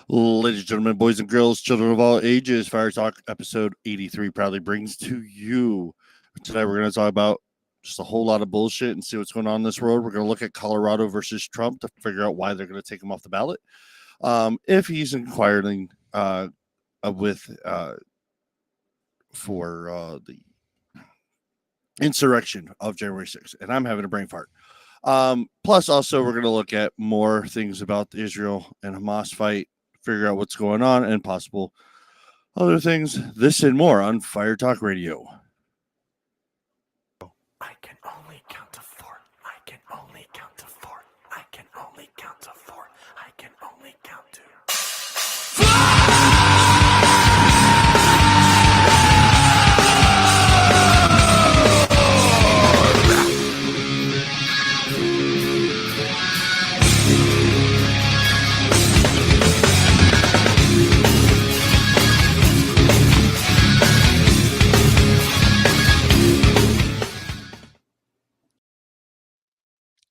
Ladies and gentlemen, boys and girls, children of all ages, Fire Talk episode 83 proudly brings to you. Today we're going to talk about just a whole lot of bullshit and see what's going on in this world. We're going to look at Colorado versus Trump to figure out why they're going to take him off the ballot. If he's inquiring for the insurrection of January 6th. And I'm having a brain fart. Plus, also, we're going to look at more things about the Israel and Hamas fight, figure out what's going on, and possible other things. This and more on Fire Talk Radio. I can only count to four. I can only count to four. I can only count to four. I can only count to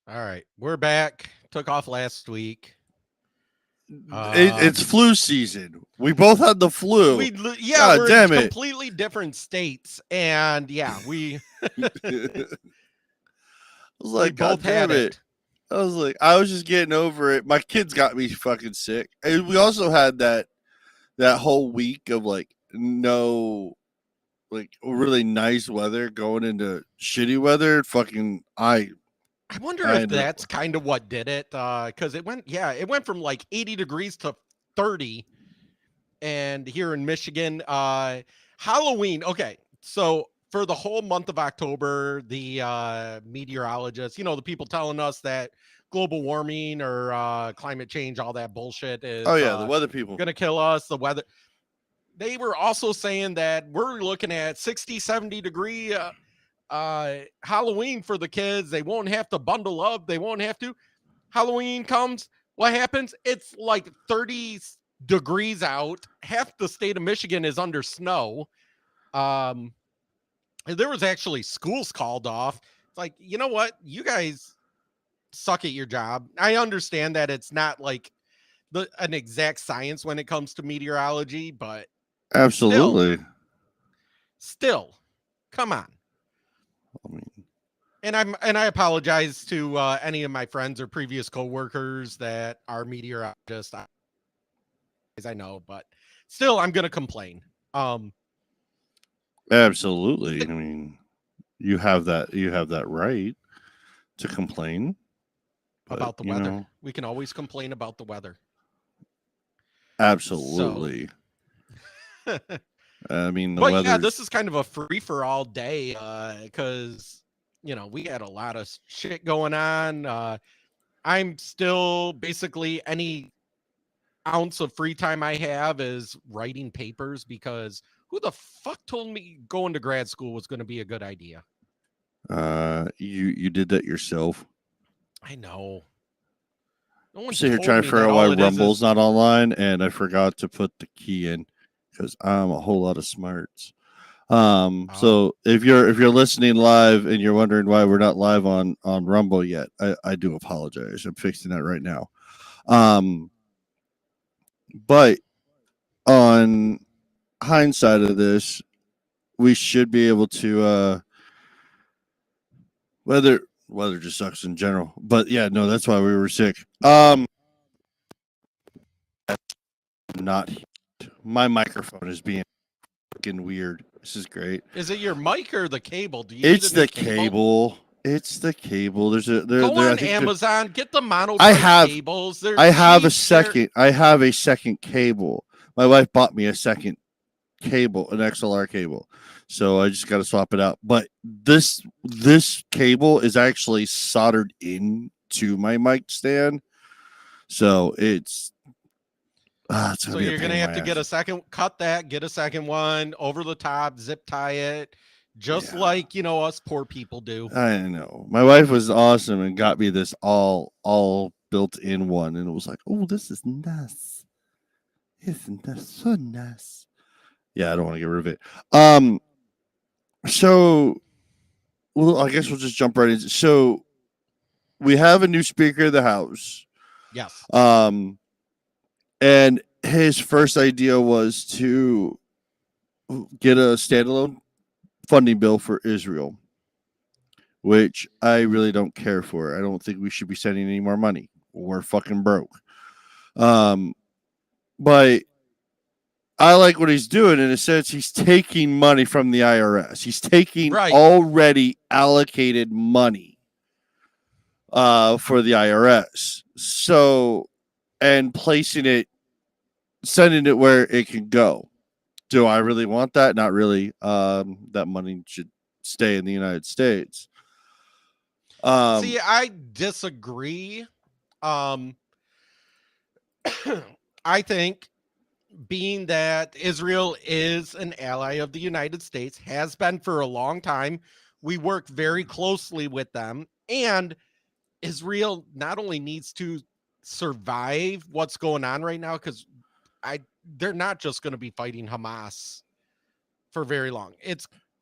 All right, we're back. Took off last week. It's flu season. We both had the flu. God we're damn in it. completely different states, and we I was like, both God damn had it. I was like, I was just getting over it. My kids got me fucking sick. And we also had that whole week of no really nice weather going into shitty weather. I wonder if that's kind of what did it, because it went from like 80 degrees to 30, and here in Michigan, Halloween. Okay, so for the whole month of October, the meteorologists, the people telling us that global warming or climate change, all that bullshit is the weather people gonna kill us. The weather. They were also saying that we're looking at 60, 70 degree Halloween for the kids. They won't have to bundle up. They won't have to. Halloween comes. What happens? It's like 30 degrees out. Half the state of Michigan is under snow. There was actually schools called off. It's like, you know what? You guys suck at your job. I understand that it's not like an exact science when it comes to meteorology, but absolutely. Still, come on. And I apologize to any of my friends or previous coworkers that are meteorologists. I know, but still, I'm gonna complain. Absolutely. I mean, you have that right to complain about the weather. We can always complain about the weather. Absolutely. So. I mean, this is kind of a free for all day because we had a lot of shit going on. I'm still basically any ounce of free time I have is writing papers, because who the fuck told me going to grad school was going to be a good idea? You did that yourself. I know. No one sit here trying to figure out why Rumble's not online, and I forgot to put the key in because I'm a whole lot of smarts. So if you're listening live and you're wondering why we're not live on Rumble yet, I do apologize. I'm fixing that right now. But on hindsight of this, we should be able to weather just sucks in general. But yeah, no, that's why we were sick. Not my microphone is being fucking weird. This is great. Is it your mic or the cable? It's the cable. It's the cable. Go on Amazon, get the mono cables. I have a second cable. My wife bought me a second cable, an XLR cable. So I just got to swap it out. But this cable is actually soldered into my mic stand. So it's so you're going to have to get a second, get a second one over the top, zip tie it, just like, us poor people do. I know. My wife was awesome and got me this all built in one. And it was like, oh, this is nice. Isn't that so nice? Yeah, I don't want to get rid of it. So, well, I guess we'll just jump right in. So, we have a new Speaker of the House. Yes. And his first idea was to get a standalone funding bill for Israel, which I really don't care for. I don't think we should be sending any more money. We're fucking broke. But I like what he's doing in a sense. He's taking money from the IRS. He's taking already allocated money for the IRS. So, and placing it, sending it where it can go. Do I really want that? Not really. That money should stay in the United States. See, I disagree. I think being that Israel is an ally of the United States, has been for a long time, we work very closely with them, and Israel not only needs to survive what's going on right now, because they're not just going to be fighting Hamas for very long.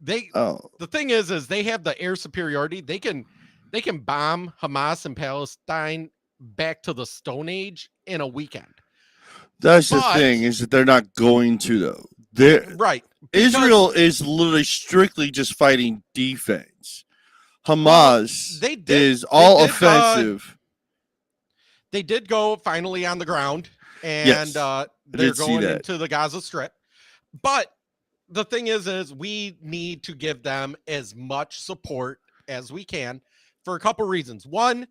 The thing is they have the air superiority. They can bomb Hamas and Palestine back to the Stone Age in a weekend. That's the thing, is that they're not going to, though. Right. Israel is literally strictly just fighting defense. Hamas is all offensive. They did go finally on the ground, and they're going into the Gaza Strip. But the thing is we need to give them as much support as we can for a couple reasons. One,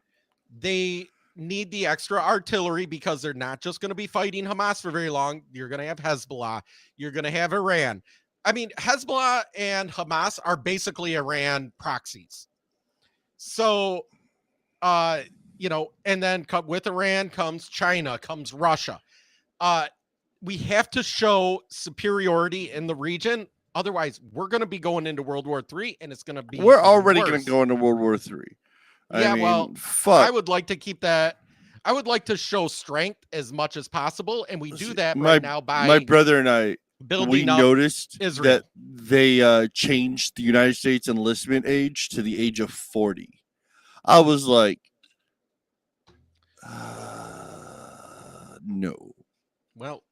they need the extra artillery because they're not just going to be fighting Hamas for very long. You're going to have Hezbollah. You're going to have Iran. I mean, Hezbollah and Hamas are basically Iran proxies. So, and then with Iran comes China, comes Russia. We have to show superiority in the region. Otherwise, we're going to be going into World War III, and it's going to be We're already going to go into World War III. I would like to keep that. I would like to show strength as much as possible, and we do that now by my brother and I. We noticed Israel. that they changed the United States enlistment age to the age of 40. I was like, no. Well,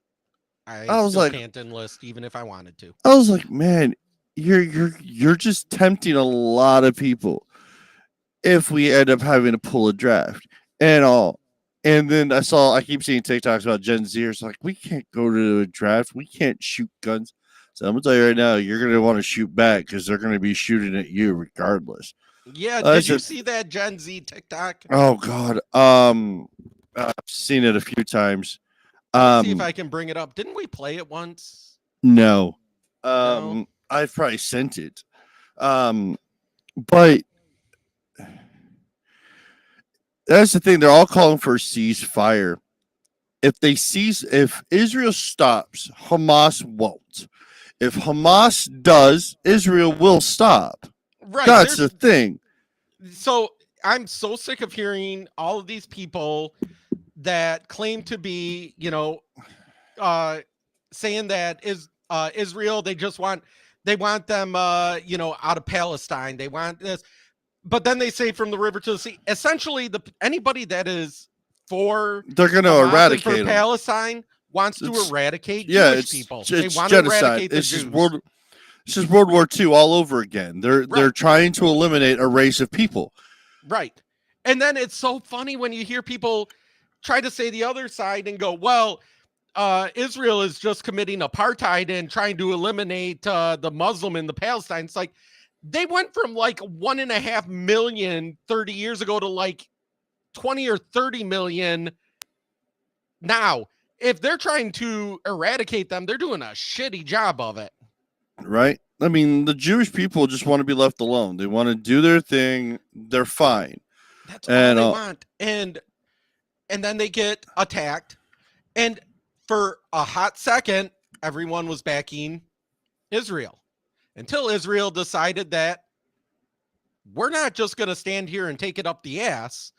I was like, can't enlist even if I wanted to. I was like, man, you're just tempting a lot of people if we end up having to pull a draft and all. And then I keep seeing TikToks about Gen Zers like, we can't go to a draft. We can't shoot guns. So I'm going to tell you right now, you're going to want to shoot back because they're going to be shooting at you regardless. Yeah. Did you see that Gen Z TikTok? Oh, God. I've seen it a few times. Let's see if I can bring it up. Didn't we play it once? No. I've probably sent it. But that's the thing. They're all calling for a ceasefire. If Israel stops, Hamas won't. If Hamas does, Israel will stop. Right. That's the thing. So I'm so sick of hearing all of these people that claim to be, saying that Israel, they want them, out of Palestine. They want this. But then they say from the river to the sea. Essentially, anybody that is they're going to eradicate them. Palestine wants to eradicate Jewish people. They want genocide. To eradicate the It's Jews. It's just World War II all over again. They're trying to eliminate a race of people. Right. And then it's so funny when you hear people try to say the other side and go, well, Israel is just committing apartheid and trying to eliminate the Muslim and the Palestine. It's like, they went from like 1.5 million 30 years ago to like 20 or 30 million now. If they're trying to eradicate them, they're doing a shitty job of it. Right? I mean, the Jewish people just want to be left alone. They want to do their thing. They're fine. That's all they want. And then they get attacked. And for a hot second, everyone was backing Israel. Until Israel decided that we're not just going to stand here and take it up the ass.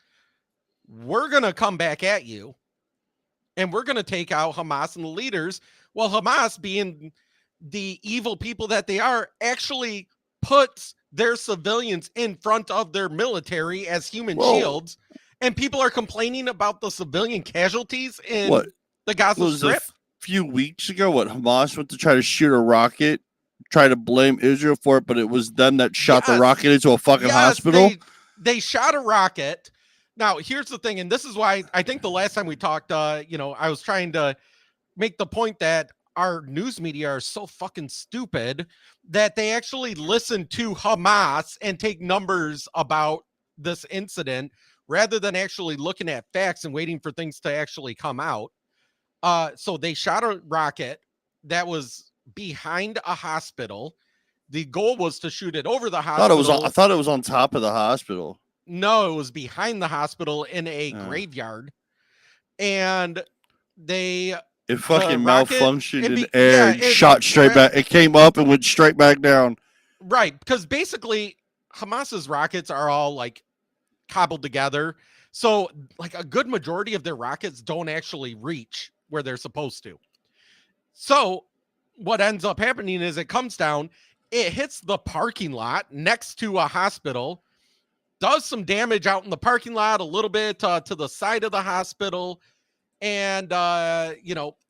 We're going to come back at you. And we're going to take out Hamas and the leaders. Well, Hamas, being the evil people that they are, actually puts their civilians in front of their military as human shields, and people are complaining about the civilian casualties in the Gaza Strip. Few weeks ago, Hamas went to try to shoot a rocket, try to blame Israel for it, but it was them that shot the rocket into a fucking hospital. They shot a rocket. Now, here's the thing, and this is why I think the last time we talked, I was trying to make the point that our news media are so fucking stupid that they actually listen to Hamas and take numbers about this incident rather than actually looking at facts and waiting for things to actually come out. So they shot a rocket that was behind a hospital. The goal was to shoot it over the hospital. I thought it was on top of the hospital. No, it was behind the hospital in a graveyard. And it fucking malfunctioned in air and shot straight back. It came up and went straight back down. Right. Because basically Hamas's rockets are all like cobbled together. So like a good majority of their rockets don't actually reach where they're supposed to. So what ends up happening is it comes down, it hits the parking lot next to a hospital, does some damage out in the parking lot, a little bit to the side of the hospital. And,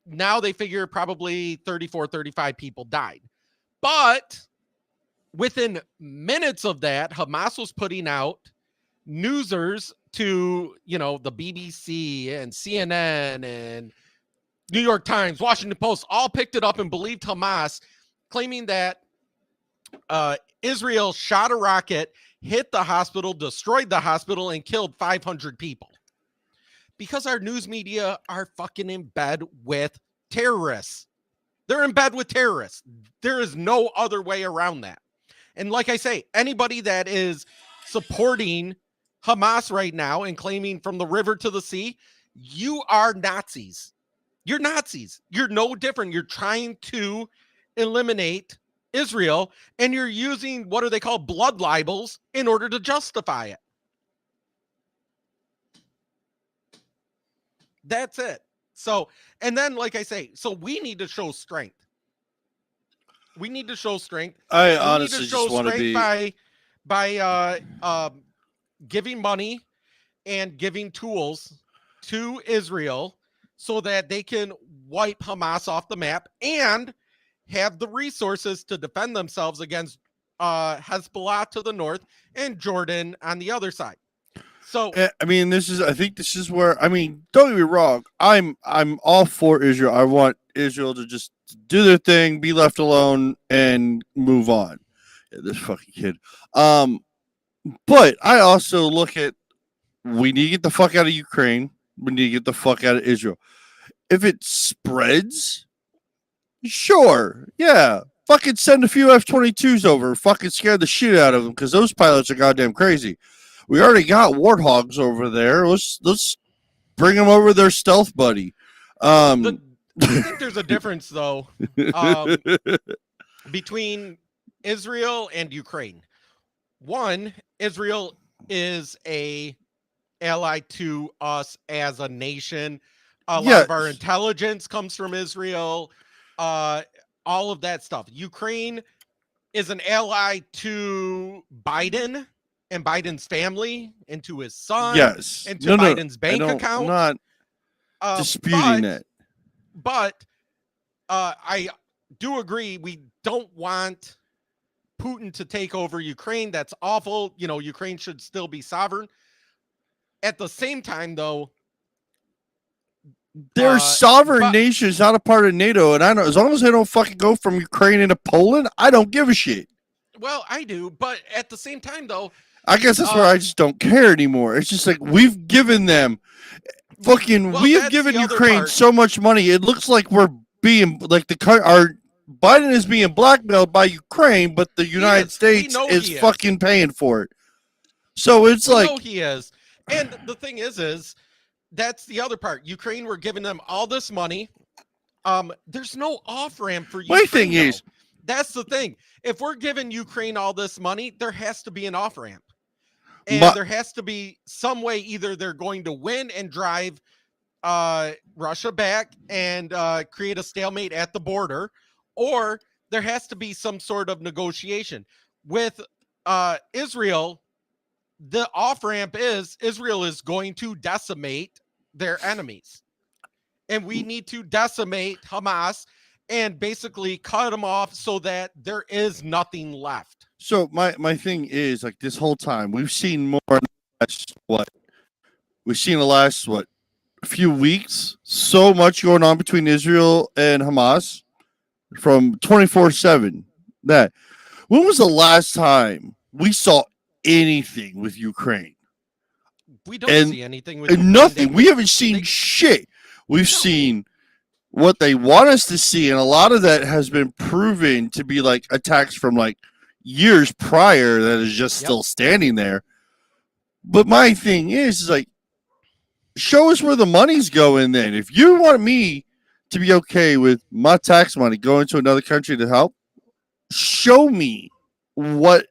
now they figure probably 34, 35 people died. But within minutes of that, Hamas was putting out newsers to, the BBC and CNN and New York Times, Washington Post, all picked it up and believed Hamas, claiming that Israel shot a rocket, hit the hospital, destroyed the hospital, and killed 500 people. Because our news media are fucking in bed with terrorists. They're in bed with terrorists. There is no other way around that. And like I say, anybody that is supporting Hamas right now and claiming from the river to the sea, you are Nazis. You're Nazis. You're no different. You're trying to eliminate Israel, and you're using, what are they called, blood libels in order to justify it. That's it. So, and then, like I say, so we need to show strength. We need to show strength. I honestly just want to be by giving money and giving tools to Israel so that they can wipe Hamas off the map and have the resources to defend themselves against Hezbollah to the north and Jordan on the other side. So I think this is where, don't get me wrong, I'm all for Israel. I want Israel to just do their thing, be left alone, and move on. Yeah, this fucking kid. But I also look at, we need to get the fuck out of Ukraine. We need to get the fuck out of Israel. If it spreads, sure, yeah, fucking send a few F-22s over, fucking scare the shit out of them, because those pilots are goddamn crazy. We already got warthogs over there. Let's bring them over their stealth buddy. I think there's a difference, though, between Israel and Ukraine. One, Israel is a ally to us as a nation. A lot of our intelligence comes from Israel. All of that stuff. Ukraine is an ally to Biden and Biden's family, and to his son, and to Biden's bank account. I'm not disputing it. But I do agree, we don't want Putin to take over Ukraine. That's awful. Ukraine should still be sovereign. At the same time, though, they're sovereign nations, not a part of NATO, and I know as long as they don't fucking go from Ukraine into Poland, I don't give a shit. Well, I do, but at the same time, though, I guess that's where I just don't care anymore. It's just like we've given them we have given Ukraine so much money. It looks like we're being like our Biden is being blackmailed by Ukraine, but the United States is fucking paying for it. So it's he is. And the thing is that's the other part. Ukraine, we're giving them all this money. There's no off ramp for Ukraine. My thing is, that's the thing. If we're giving Ukraine all this money, there has to be an off ramp. And there has to be some way, either they're going to win and drive Russia back and create a stalemate at the border, or there has to be some sort of negotiation. with Israel, the off ramp is Israel is going to decimate their enemies. And we need to decimate Hamas and basically cut them off so that there is nothing left. So my thing is, like, this whole time we've seen more in the last few weeks, so much going on between Israel and Hamas from 24/7. That when was the last time we saw anything with Ukraine? We don't see anything with Ukraine. Nothing. We haven't seen shit. We've seen what they want us to see, and a lot of that has been proven to be like attacks from like years prior that is just still standing there. But my thing is like, show us where the money's going then. If you want me to be okay with my tax money going to another country to help, show me what.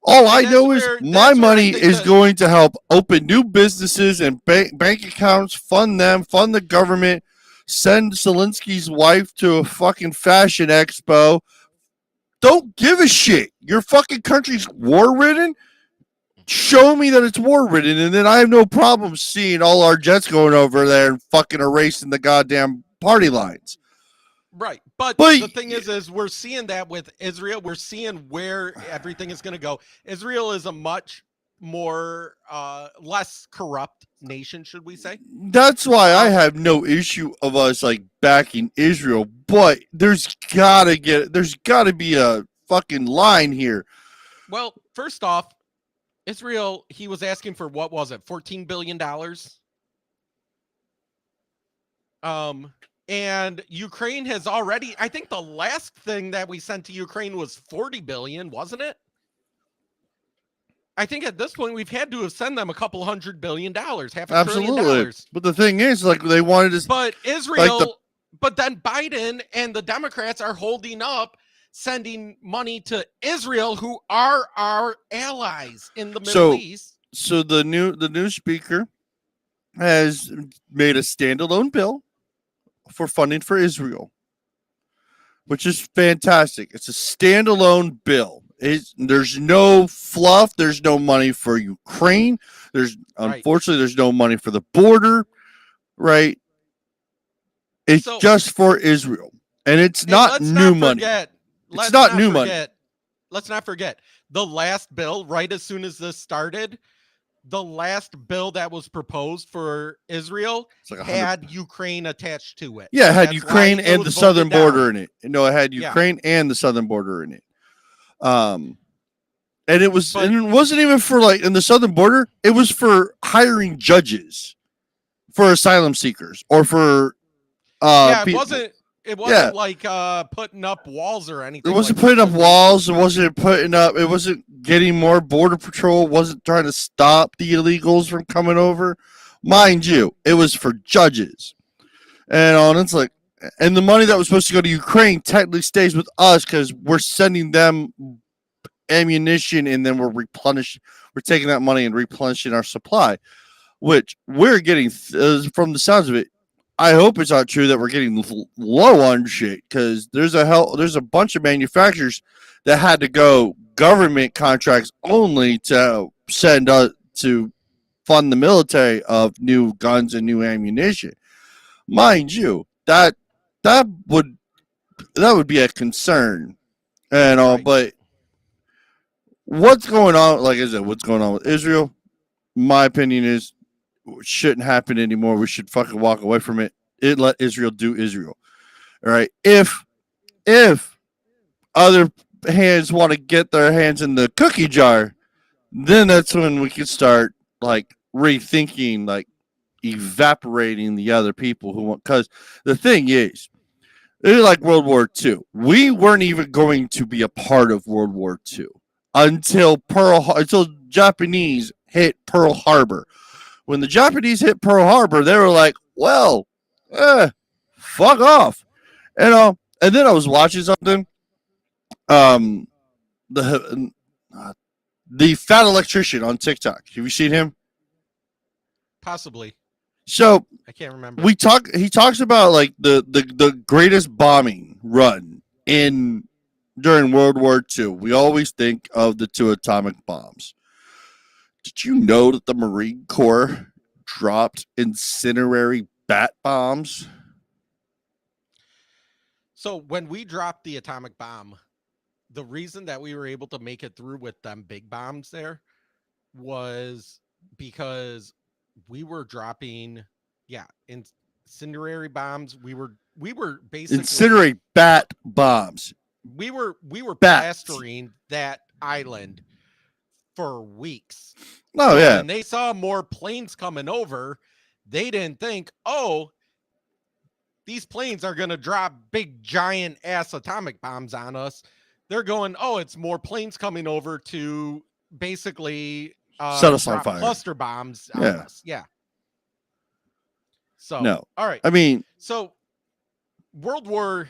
All I know is my money is going to help open new businesses and bank accounts, fund them, fund the government, send Zelensky's wife to a fucking fashion expo. Don't give a shit. Your fucking country's war-ridden. Show me that it's war-ridden, and then I have no problem seeing all our jets going over there and fucking erasing the goddamn party lines. Right. But the thing is we're seeing that with Israel. We're seeing where everything is going to go. Israel is a much more less corrupt nation, should we say? That's why I have no issue of us like backing Israel, but there's gotta be a fucking line here. Well, first off, Israel, he was asking for, what was it, $14 billion? And Ukraine has already, I think the last thing that we sent to Ukraine was 40 billion, wasn't it? I think at this point we've had to have sent them a couple $100 billion, half a trillion dollars. But the thing is, like, they wanted to. But Israel, but then Biden and the Democrats are holding up sending money to Israel, who are our allies in the Middle East. So the new speaker has made a standalone bill for funding for Israel, which is fantastic. It's a standalone bill. There's no fluff. There's no money for Ukraine. Unfortunately, there's no money for the border, right? It's just for Israel, and it's not new money. It's not new money. Let's not forget the last bill. Right as soon as this started, the last bill that was proposed for Israel had Ukraine attached to it. Yeah, it had Ukraine and the southern border in it. No, it had Ukraine and the southern border in it. And it wasn't even for like in the southern border. It was for hiring judges for asylum seekers or for It wasn't like putting up walls or anything. It wasn't putting up walls. It wasn't getting more border patrol. It wasn't trying to stop the illegals from coming over. Mind you, it was for judges. And it's like, and the money that was supposed to go to Ukraine technically stays with us because we're sending them ammunition and then we're taking that money and replenishing our supply, which we're getting from the sounds of it. I hope it's not true that we're getting low on shit because there's a bunch of manufacturers that had to go government contracts only to send to fund the military of new guns and new ammunition. Mind you, that would be a concern, and all. But what's going on? Like I said, what's going on with Israel? My opinion is, it shouldn't happen anymore. We should fucking walk away from it. Let Israel do Israel. All right. If other hands want to get their hands in the cookie jar, then that's when we can start like rethinking, like evaporating the other people who want. Because the thing is, it's like World War II. We weren't even going to be a part of World War II until Japanese hit Pearl Harbor. When the Japanese hit Pearl Harbor, they were like, well, fuck off. And then I was watching something. The fat electrician on TikTok. Have you seen him? Possibly. So I can't remember. He talks about like the greatest bombing run in during World War II, we always think of the 2 atomic bombs. Did you know that the Marine Corps dropped incendiary bat bombs? So when we dropped the atomic bomb, the reason that we were able to make it through with them big bombs there was because we were dropping, incendiary bombs. We were basically Incendiary bat bombs. We were Bats. plastering that island for weeks. Oh yeah. And they saw more planes coming over. They didn't think, oh, these planes are going to drop big giant ass atomic bombs on us. They're going, oh, it's more planes coming over to basically set us on drop fire. cluster bombs on Yeah. us. Yeah. So No. all right. I mean, So World War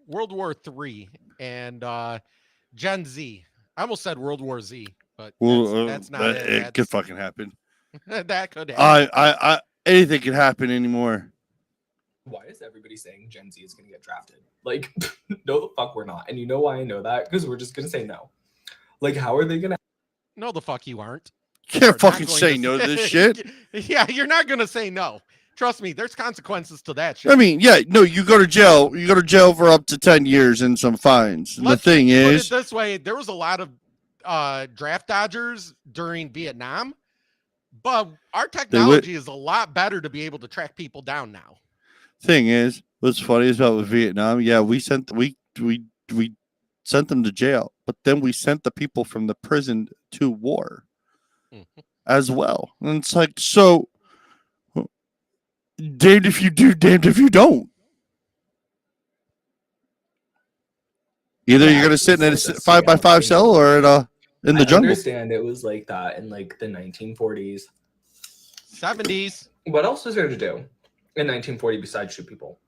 III and Gen Z. I almost said World War Z, but that's not it. It could fucking happen. That could happen. I anything could happen anymore. Why is everybody saying Gen Z is going to get drafted? Like, no, the fuck we're not. And you know why I know that? Because we're just going to say no. Like, how are they going to? No, the fuck you aren't. You can't You're not fucking going say to no to this shit. Yeah, you're not going to say no. Trust me, there's consequences to that shit. I mean, yeah, no, you go to jail. You go to jail for up to 10 years and some fines. And the thing Put is, it this way, there was a lot of draft dodgers during Vietnam, but our technology is a lot better to be able to track people down now. Thing is, what's funny is about with Vietnam, yeah, we sent them to jail, but then we sent the people from the prison to war as well. And it's like, so damned if you do, damned if you don't. Either you're gonna sit in a 5x5 cell or in the jungle. I understand it was like that in like the 1940s, 70s. What else was there to do in 1940 besides shoot people?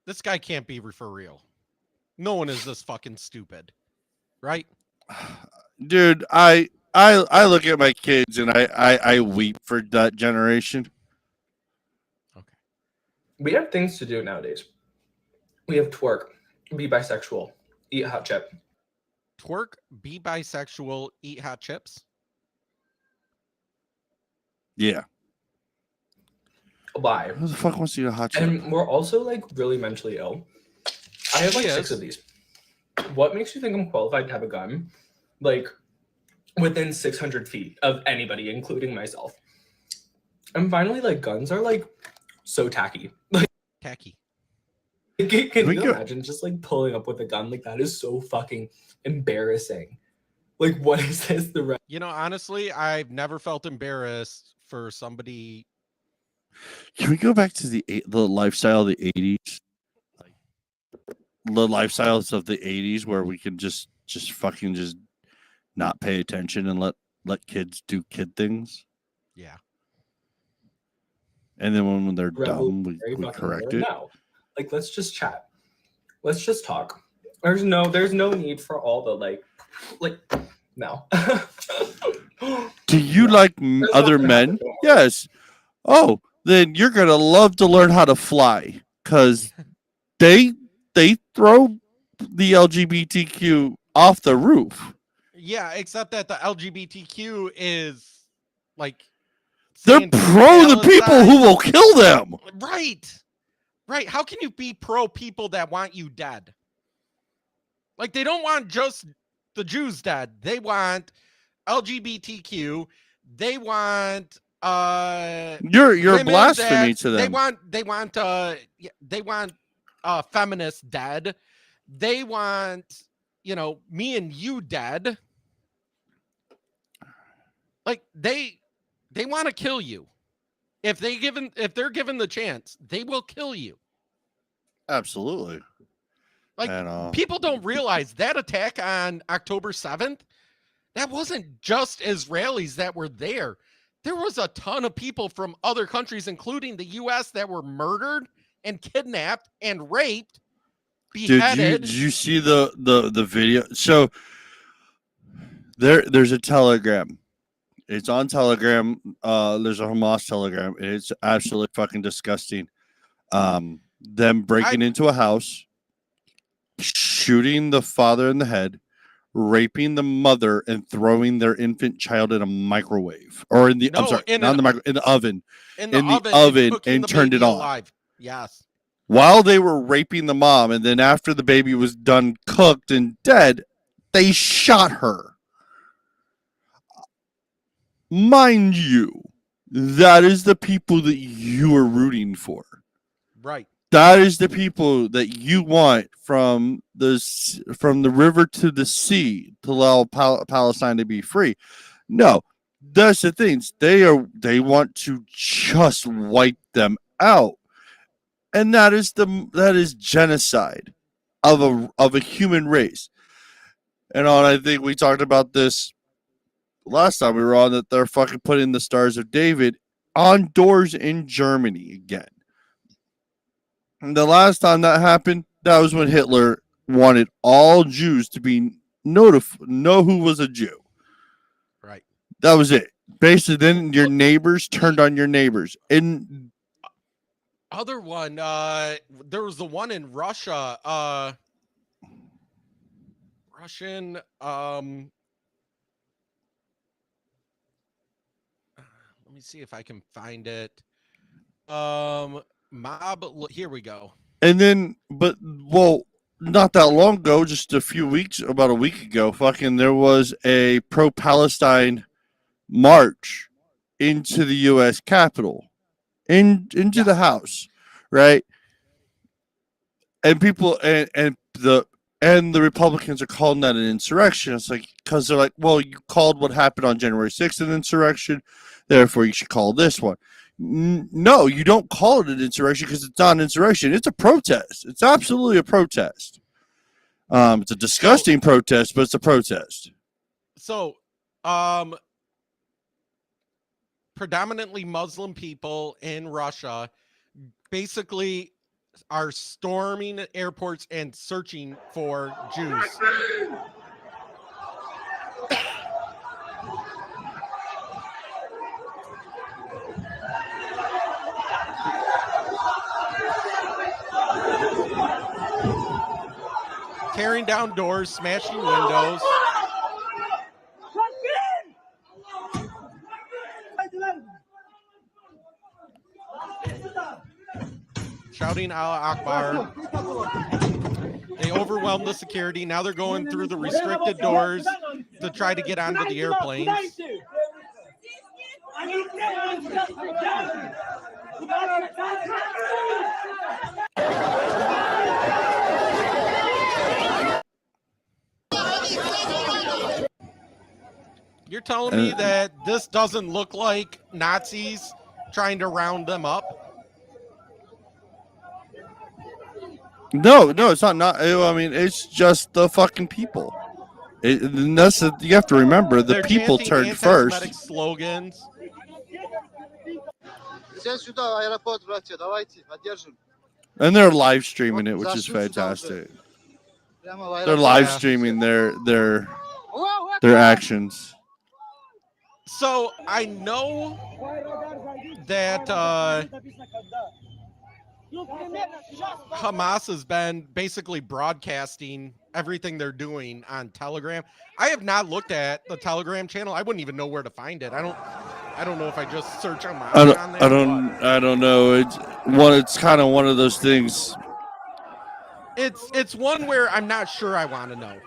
This guy can't be for real. No one is this fucking stupid, right? Dude, I look at my kids and I weep for that generation. Okay. We have things to do nowadays. We have twerk, be bisexual, eat hot chip. Twerk, be bisexual, eat hot chips. Yeah. Why? Who the fuck wants to eat a hot chip? And we're also like really mentally ill. I have like 6 of these. What makes you think I'm qualified to have a gun? Like within 600 feet of anybody, including myself. And finally, like guns are like so tacky. Like tacky. Can you imagine just like pulling up with a gun? Like that is so fucking embarrassing. Like what is this? You know, honestly, I've never felt embarrassed for somebody. Can we go back to the lifestyle of the 80s? Like the lifestyles of the 80s where we can just fucking just not pay attention and let kids do kid things. Yeah. And then when they're dumb, we correct it. No. Like let's just chat. Let's just talk. There's no need for all the like no. Do you like other men? Yes. Oh, then you're gonna love to learn how to fly because they throw the LGBTQ off the roof. Yeah, except that the LGBTQ is like they're pro the people who will kill them. Right. How can you be pro people that want you dead? Like they don't want just the Jews dead. They want LGBTQ. They want you're blasphemy to them. They want feminists dead. They want, me and you dead. Like they want to kill you. If they're given the chance, they will kill you. Absolutely. Like people don't realize that attack on October 7th, that wasn't just Israelis that were there. There was a ton of people from other countries, including the U.S., that were murdered and kidnapped and raped, beheaded. Did you see the video? So there's a Telegram. It's on Telegram. There's a Hamas Telegram. It's absolutely fucking disgusting. Them breaking into a house, shooting the father in the head, raping the mother, and throwing their infant child in a microwave or in the No, in the oven. In the oven oven cooking and the turned it baby on. alive. Yes. While they were raping the mom, and then after the baby was done cooked and dead, they shot her. Mind you, that is the people that you are rooting for. Right. That is the people that you want from the river to the sea to allow Palestine to be free. No, that's the things they want to just wipe them out, and that is genocide of a human race. And I think we talked about this last time we were on, that they're fucking putting the Stars of David on doors in Germany again. And the last time that happened, that was when Hitler wanted all Jews to know who was a Jew. Right. That was it. Basically, then your neighbors turned on your neighbors. And other one, there was the one in Russia. Russian. Let me see if I can find it. Mob. Here we go. And then, not that long ago, just about a week ago, fucking there was a pro-Palestine march into the U.S. Capitol, into the House, right? And people and the Republicans are calling that an insurrection. It's like, because they're like, well, you called what happened on January 6th an insurrection, therefore you should call this one. No, you don't call it an insurrection because it's not an insurrection. It's a protest. It's absolutely a protest. It's a disgusting protest, but it's a protest. So, predominantly Muslim people in Russia basically are storming airports and searching for Jews. Tearing down doors, smashing windows. Shouting Allah Akbar. They overwhelmed the security. Now they're going through the restricted doors to try to get onto the airplanes. You're telling me that this doesn't look like Nazis trying to round them up? No, it's not. I mean, it's just the fucking people. You have to remember, the people turned first. Slogans. And they're live streaming it, which is fantastic. They're live streaming their actions. So I know that Hamas has been basically broadcasting everything they're doing on Telegram. I have not looked at the Telegram channel. I wouldn't even know where to find it. I don't know if I just search on my I don't know. It's kind of one of those things. It's one where I'm not sure I want to know.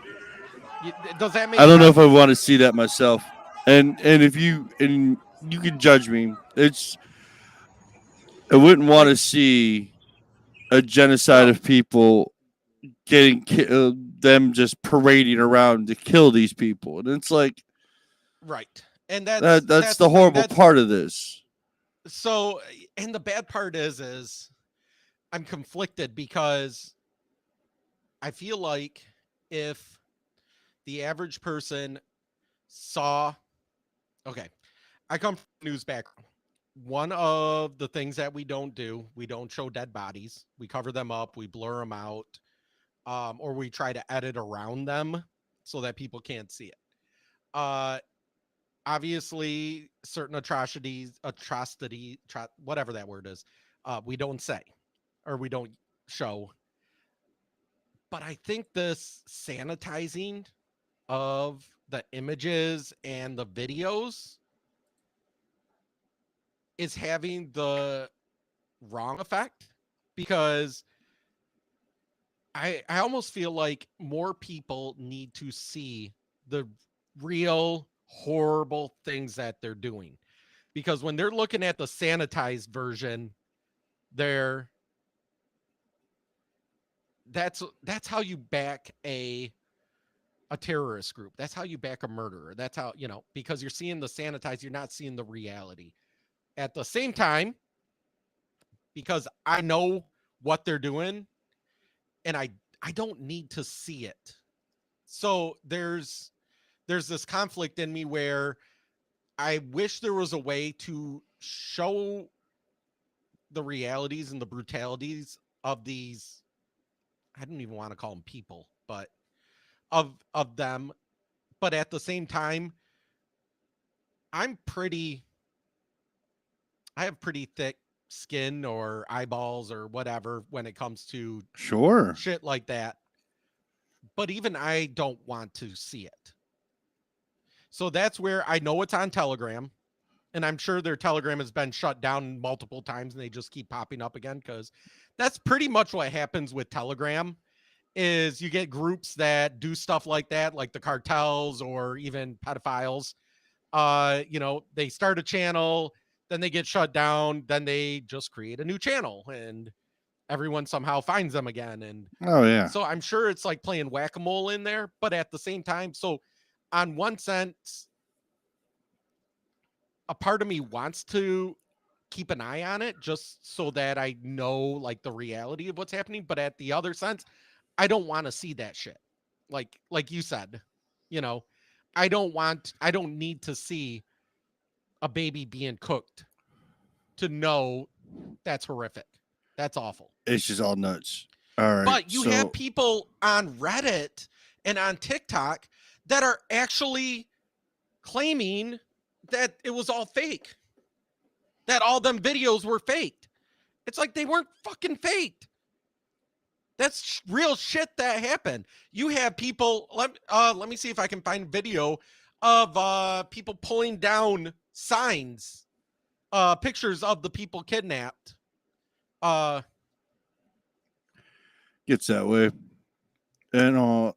Does that make sense? I don't know if I want to see that myself. And if you can judge me. I wouldn't want to see a genocide of people getting them just parading around to kill these people, and it's like, right. And that's the horrible part of this. So, and the bad part is I'm conflicted because I feel like if the average person saw, okay, I come from a news background. One of the things that we don't show dead bodies. We cover them up, we blur them out, or we try to edit around them so that people can't see it. Obviously, certain atrocity, whatever that word is, we don't say, or we don't show. But I think this sanitizing of the images and the videos is having the wrong effect, because I almost feel like more people need to see the real horrible things that they're doing, because when they're looking at the sanitized version, that's how you back a terrorist group. That's how you back a murderer. That's how, because you're seeing the sanitized, you're not seeing the reality. At the same time, because I know what they're doing and I don't need to see it. So there's this conflict in me where I wish there was a way to show the realities and the brutalities of these, I don't even want to call them people, but of them. But at the same time, I have pretty thick skin or eyeballs or whatever when it comes to shit like that. But even I don't want to see it. So that's where I know it's on Telegram, and I'm sure their Telegram has been shut down multiple times and they just keep popping up again, because that's pretty much what happens with Telegram. Is you get groups that do stuff like that, like the cartels or even pedophiles. They start a channel, then they get shut down, then they just create a new channel and everyone somehow finds them again. And so I'm sure it's like playing whack-a-mole in there, but at the same time, so on one sense, a part of me wants to keep an eye on it just so that I know like the reality of what's happening. But at the other sense, I don't want to see that shit. Like you said, I don't need to see a baby being cooked to know that's horrific. That's awful. It's just all nuts. All right. But you have people on Reddit and on TikTok that are actually claiming that it was all fake, that all them videos were faked. It's like they weren't fucking faked. That's real shit that happened. You have people, let me see if I can find video of people pulling down signs, pictures of the people kidnapped. Gets that way. And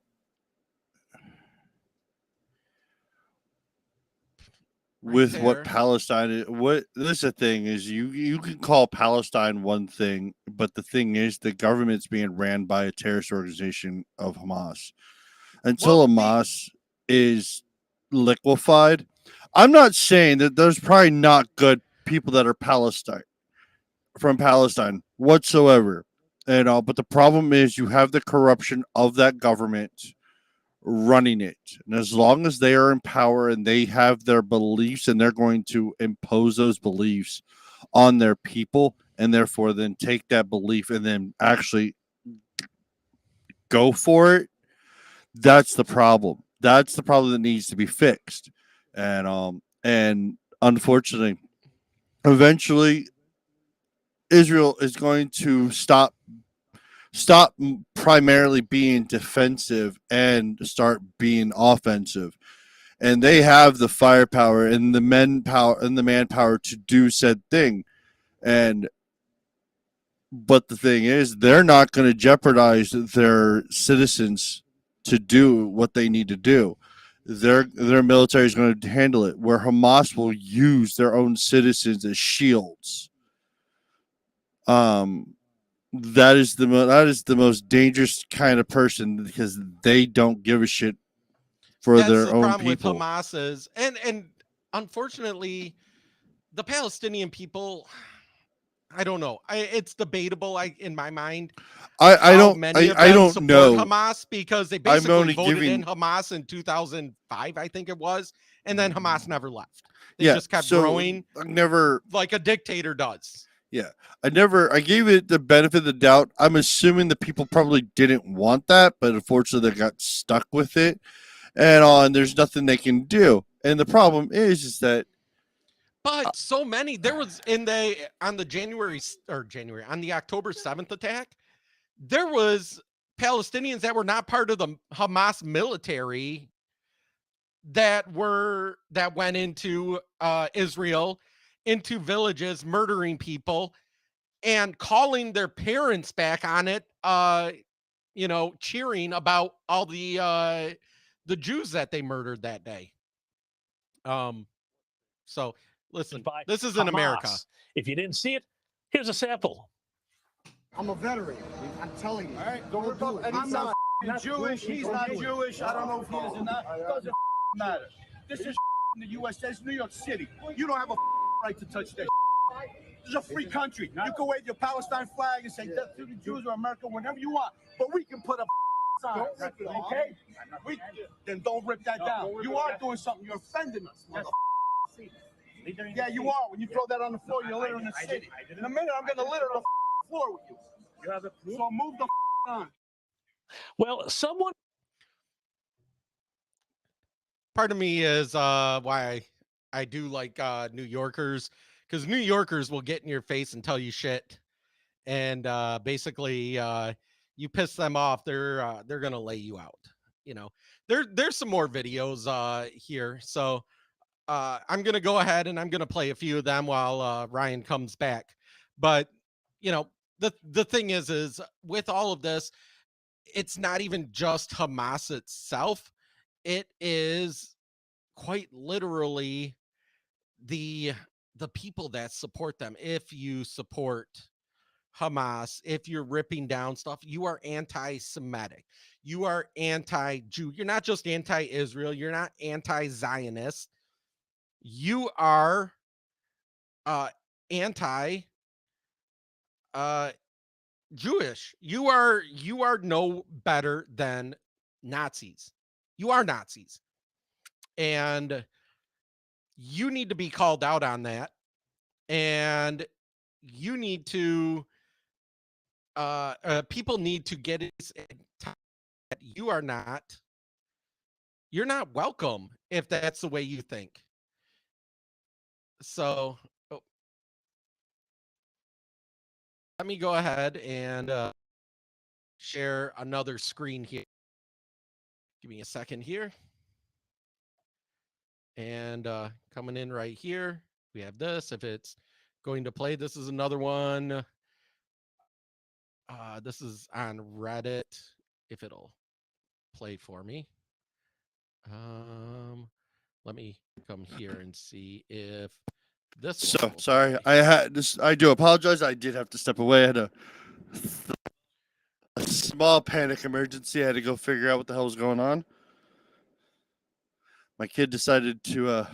with there. What Palestine is, this is the thing is you can call Palestine one thing, but the thing is the government's being ran by a terrorist organization of Hamas. Until Hamas is liquefied, I'm not saying that there's probably not good people that are from Palestine whatsoever, but the problem is you have the corruption of that government running it, and as long as they are in power and they have their beliefs and they're going to impose those beliefs on their people, and therefore then take that belief and then actually go for it, that's the problem. That's the problem that needs to be fixed. And unfortunately, eventually Israel is going to stop primarily being defensive and start being offensive. And they have the firepower and the manpower to do said thing. But the thing is, they're not going to jeopardize their citizens to do what they need to do. Their military is going to handle it, where Hamas will use their own citizens as shields. That is the most dangerous kind of person, because they don't give a shit for their own people. With Hamas is, and unfortunately, the Palestinian people, I don't know. It's debatable. In my mind, I don't know Hamas, because they basically voted in Hamas in 2005, I think it was, and then Hamas never left. They just kept growing. Like a dictator does. Yeah, I gave it the benefit of the doubt. I'm assuming the people probably didn't want that, but unfortunately they got stuck with it, and there's nothing they can do. And the problem is that. But so many, there was on the October 7th attack, there was Palestinians that were not part of the Hamas military that went into Israel, into villages, murdering people and calling their parents back on it, cheering about all the Jews that they murdered that day. So listen, this is in America. If you didn't see it, here's a sample. I'm a veteran. I'm telling you. All right, don't do it. I'm not Jewish. He's not Jewish. I don't know if he is or not. It doesn't matter. This is in the U.S. That's New York City. You don't have a right to touch that. This is a free country. You can wave your Palestine flag and say death to the Jews or America whenever you want. But we can put a sign. Okay? Then don't rip that down. You are doing something. You're offending us. Yeah, you are. When you throw that on the floor, you're littering the city. In a minute, I'm going to litter the floor with you. You have a proof? So move the on. Well, someone. Part of me is why I do like New Yorkers, because New Yorkers will get in your face and tell you shit, and basically you piss them off, they're gonna lay you out. There's some more videos here, so I'm gonna go ahead and I'm gonna play a few of them while Ryan comes back. But the thing is with all of this, it's not even just Hamas itself. It is quite literally the people that support them. If you support Hamas, if you're ripping down stuff, you are anti-Semitic. You are anti-Jew. You're not just anti-Israel. You're not anti-Zionist. You are anti Jewish. You are no better than Nazis. You are Nazis. And you need to be called out on that. And you need to people need to get it. You're not welcome if that's the way you think. So let me go ahead and share another screen here. Give me a second here. And coming in right here, we have this. If it's going to play, this is another one. This is on Reddit. If it'll play for me. Let me come here and see if this. So sorry, I had this. I do apologize. I did have to step away. I had a small panic emergency. I had to go figure out what the hell was going on. My kid decided to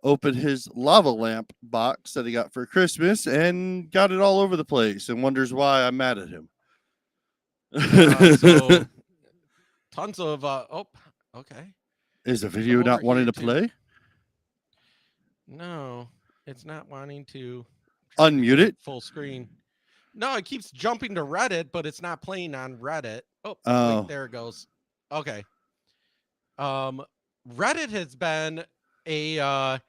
open his lava lamp box that he got for Christmas and got it all over the place and wonders why I'm mad at him. So tons of okay. Is the video not wanting to play? No, it's not wanting to unmute it full screen. No, it keeps jumping to Reddit, but it's not playing on Reddit. Wait, there it goes. Okay. Reddit has been I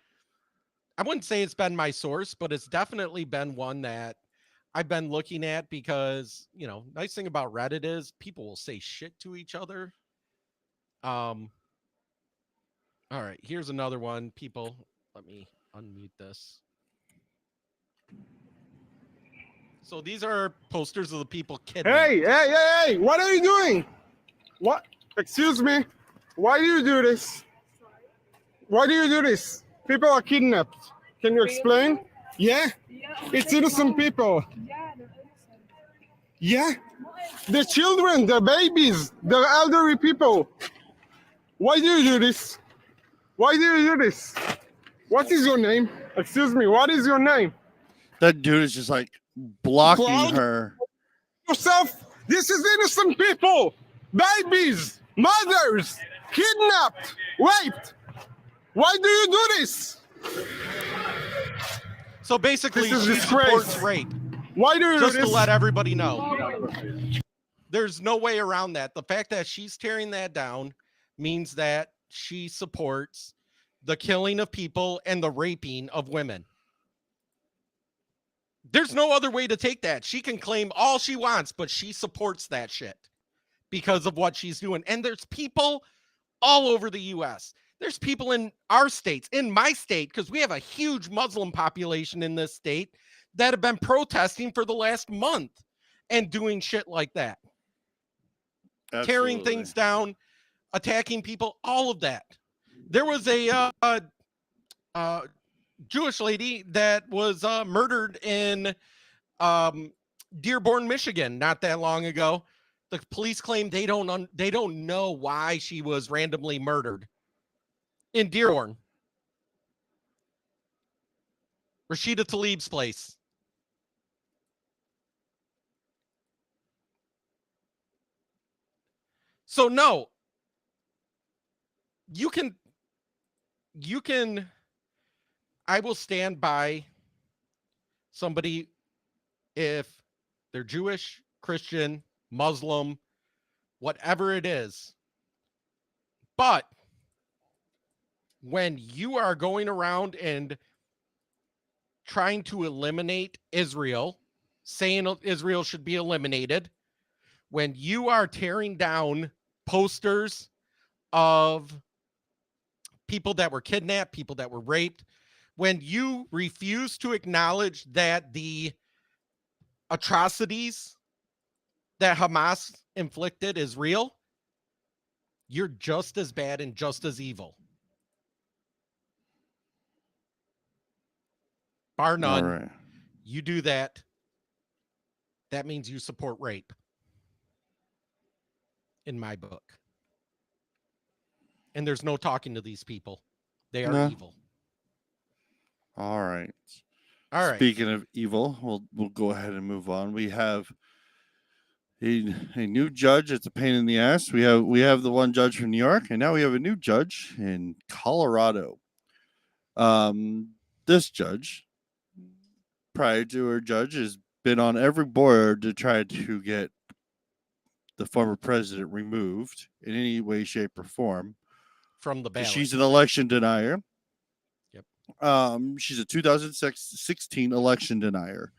wouldn't say it's been my source, but it's definitely been one that I've been looking at because, nice thing about Reddit is people will say shit to each other. All right, here's another one. People, let me unmute this. So these are posters of the people kidnapped. Hey, what are you doing? What? Excuse me. Why do you do this? Why do you do this? People are kidnapped. Can you explain? Yeah? It's innocent people. Yeah? The children, the babies, the elderly people. Why do you do this? Why do you do this? What is your name? Excuse me, what is your name? That dude is just like blocking her. Yourself, this is innocent people. Babies, mothers, kidnapped, raped. Why do you do this? So basically, this is she disgrace. supports rape. Why do you just do this? To let everybody know? There's no way around that. The fact that she's tearing that down means that she supports the killing of people and the raping of women. There's no other way to take that. She can claim all she wants, but she supports that shit. because of what she's doing. And there's people all over the U.S. There's people in our states, in my state, because we have a huge Muslim population in this state that have been protesting for the last month and doing shit like that. Absolutely. Tearing things down, attacking people, all of that. There was a Jewish lady that was murdered in Dearborn, Michigan, not that long ago. The police claim they don't know why she was randomly murdered in Dearborn. Rashida Tlaib's place. So no, you can, I will stand by somebody if they're Jewish, Christian, Muslim, whatever it is. But when you are going around and trying to eliminate Israel, saying Israel should be eliminated, when you are tearing down posters of people that were kidnapped, people that were raped, when you refuse to acknowledge that the atrocities that Hamas inflicted is real, you're just as bad and just as evil. Bar none. All right. You do that, that means you support rape. In my book. And there's no talking to these people. They are evil. All right. All right. Speaking of evil, we'll go ahead and move on. We have a new judge. It's a pain in the ass. We have the one judge from New York, and now we have a new judge in Colorado. This judge, prior to her judge, has been on every board to try to get the former president removed in any way, shape, or form from the ballot. She's an election denier. Yep. She's a 2016 election denier.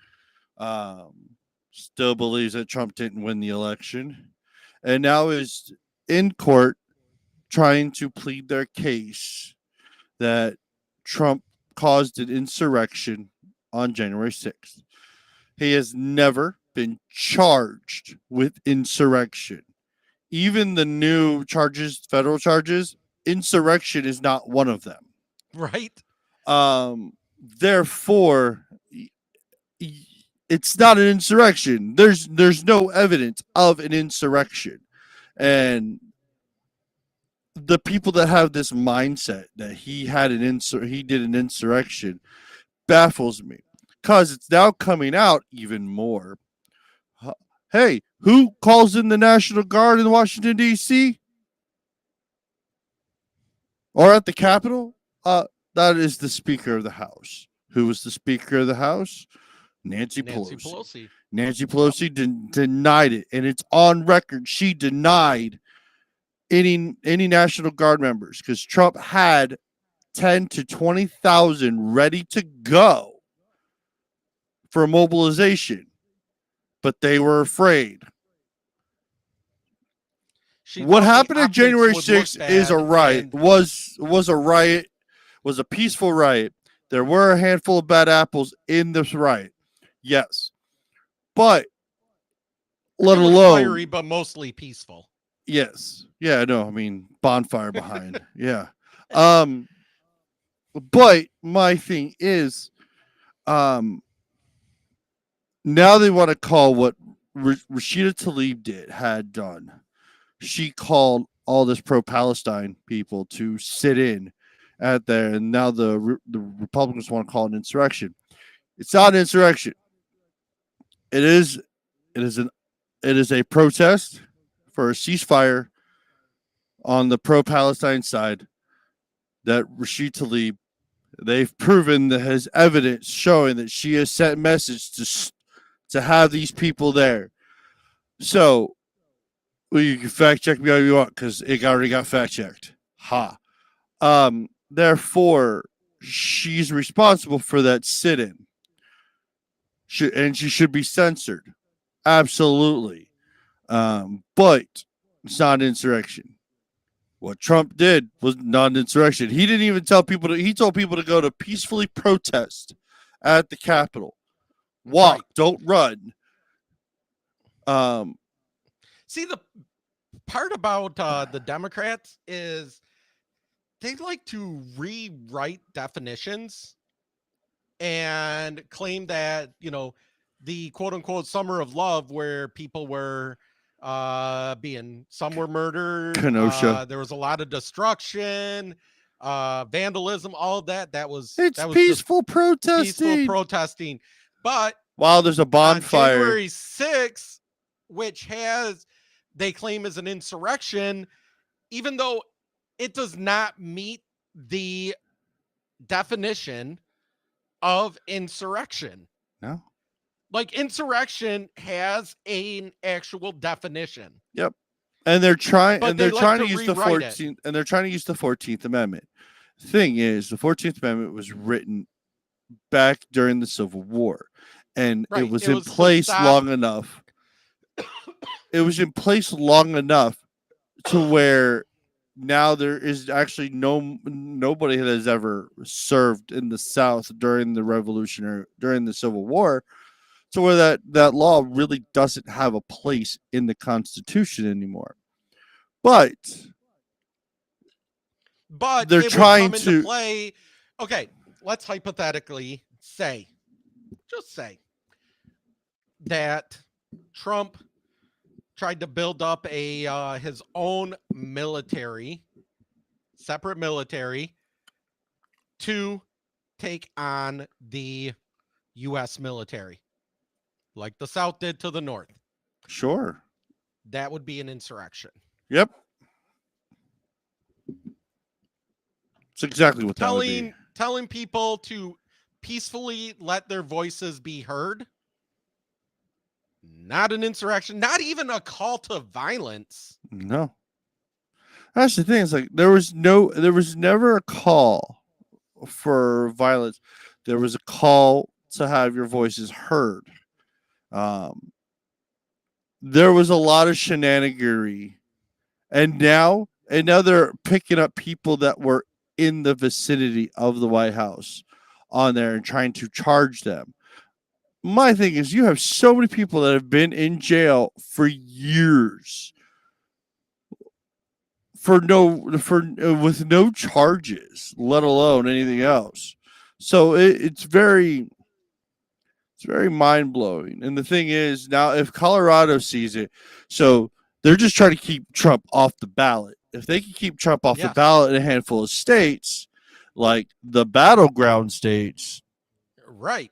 Still believes that Trump didn't win the election, and now is in court trying to plead their case that Trump caused an insurrection on January 6th. He has never been charged with insurrection. Even the new charges, federal charges, insurrection is not one of them. Right. Therefore, it's not an insurrection. There's no evidence of an insurrection. And the people that have this mindset that he did an insurrection baffles me, because it's now coming out even more. Hey, who calls in the National Guard in Washington, D.C.? Or at the Capitol? That is the Speaker of the House. Who was the Speaker of the House? Nancy Pelosi. Nancy Pelosi denied it, and it's on record. She denied any National Guard members because Trump had 10 to 20,000 ready to go for mobilization, but they were afraid. What happened on January 6th is a riot. Was a riot. Was a peaceful riot. There were a handful of bad apples in this riot. Yes. But let alone fiery, but mostly peaceful. Yes. Yeah, no, I mean bonfire behind. Yeah. But my thing is now they want to call what Rashida Tlaib had done. She called all this pro-Palestine people to sit in at there, and now the Republicans want to call it an insurrection. It's not an insurrection. It is a protest for a ceasefire on the pro-Palestine side that Rashida Tlaib, they've proven that has evidence showing that she has sent message to have these people there. So, well, you can fact check me all you want because it already got fact checked. Ha. Therefore, she's responsible for that sit-in. And she should be censored. Absolutely. But It's not insurrection. What Trump did was non-insurrection. He didn't even tell people to. He told people to go to peacefully protest at the Capitol. Walk, Right. don't run. See, the part about the Democrats is they like to rewrite definitions and claim that, you know, the quote unquote summer of love, where people were some were murdered, Kenosha. there was a lot of destruction, vandalism, all of that. That was It's peaceful peaceful protesting. But while there's a bonfire. January 6th, which they claim is an insurrection, even though it does not meet the definition of insurrection. No. Like, insurrection has an actual definition. Yep. And they're trying But and they're they like trying to to use the rewrite it. 14th and they're trying to use the 14th Amendment. Thing is, the 14th Amendment was written back during the Civil War, and Right, it was it in was to place stop- long enough. It was in place long enough to where now there is actually nobody that has ever served in the South during the Civil War, to where that law really doesn't have a place in the Constitution anymore. But they're it would trying come to into play. Okay, let's hypothetically say that Trump tried to build up his own separate military to take on the U.S. military, like the South did to the North. Sure. That would be an insurrection. Yep. It's exactly what that would be. Telling people to peacefully let their voices be heard. Not an insurrection, not even a call to violence. No. That's the thing. It's like there was never a call for violence. There was a call to have your voices heard. There was a lot of shenanigery, and now they're picking up people that were in the vicinity of the White House on there and trying to charge them. My thing is, you have so many people that have been in jail for years with no charges, let alone anything else. So it's very mind blowing. And the thing is, now if Colorado sees it, so they're just trying to keep Trump off the ballot. If they can keep Trump off the ballot in a handful of states, like the battleground states, right?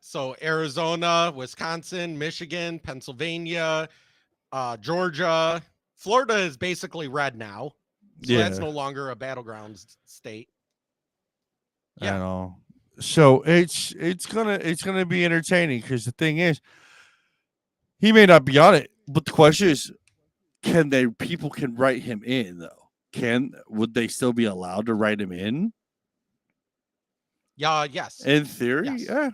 So Arizona, Wisconsin, Michigan, Pennsylvania, Georgia, Florida is basically red now. So that's no longer a battleground state. I know. So it's gonna be entertaining, because the thing is, he may not be on it, but the question is, people can write him in though? Would they still be allowed to write him in? Yeah, yes. In theory, yes. Yeah.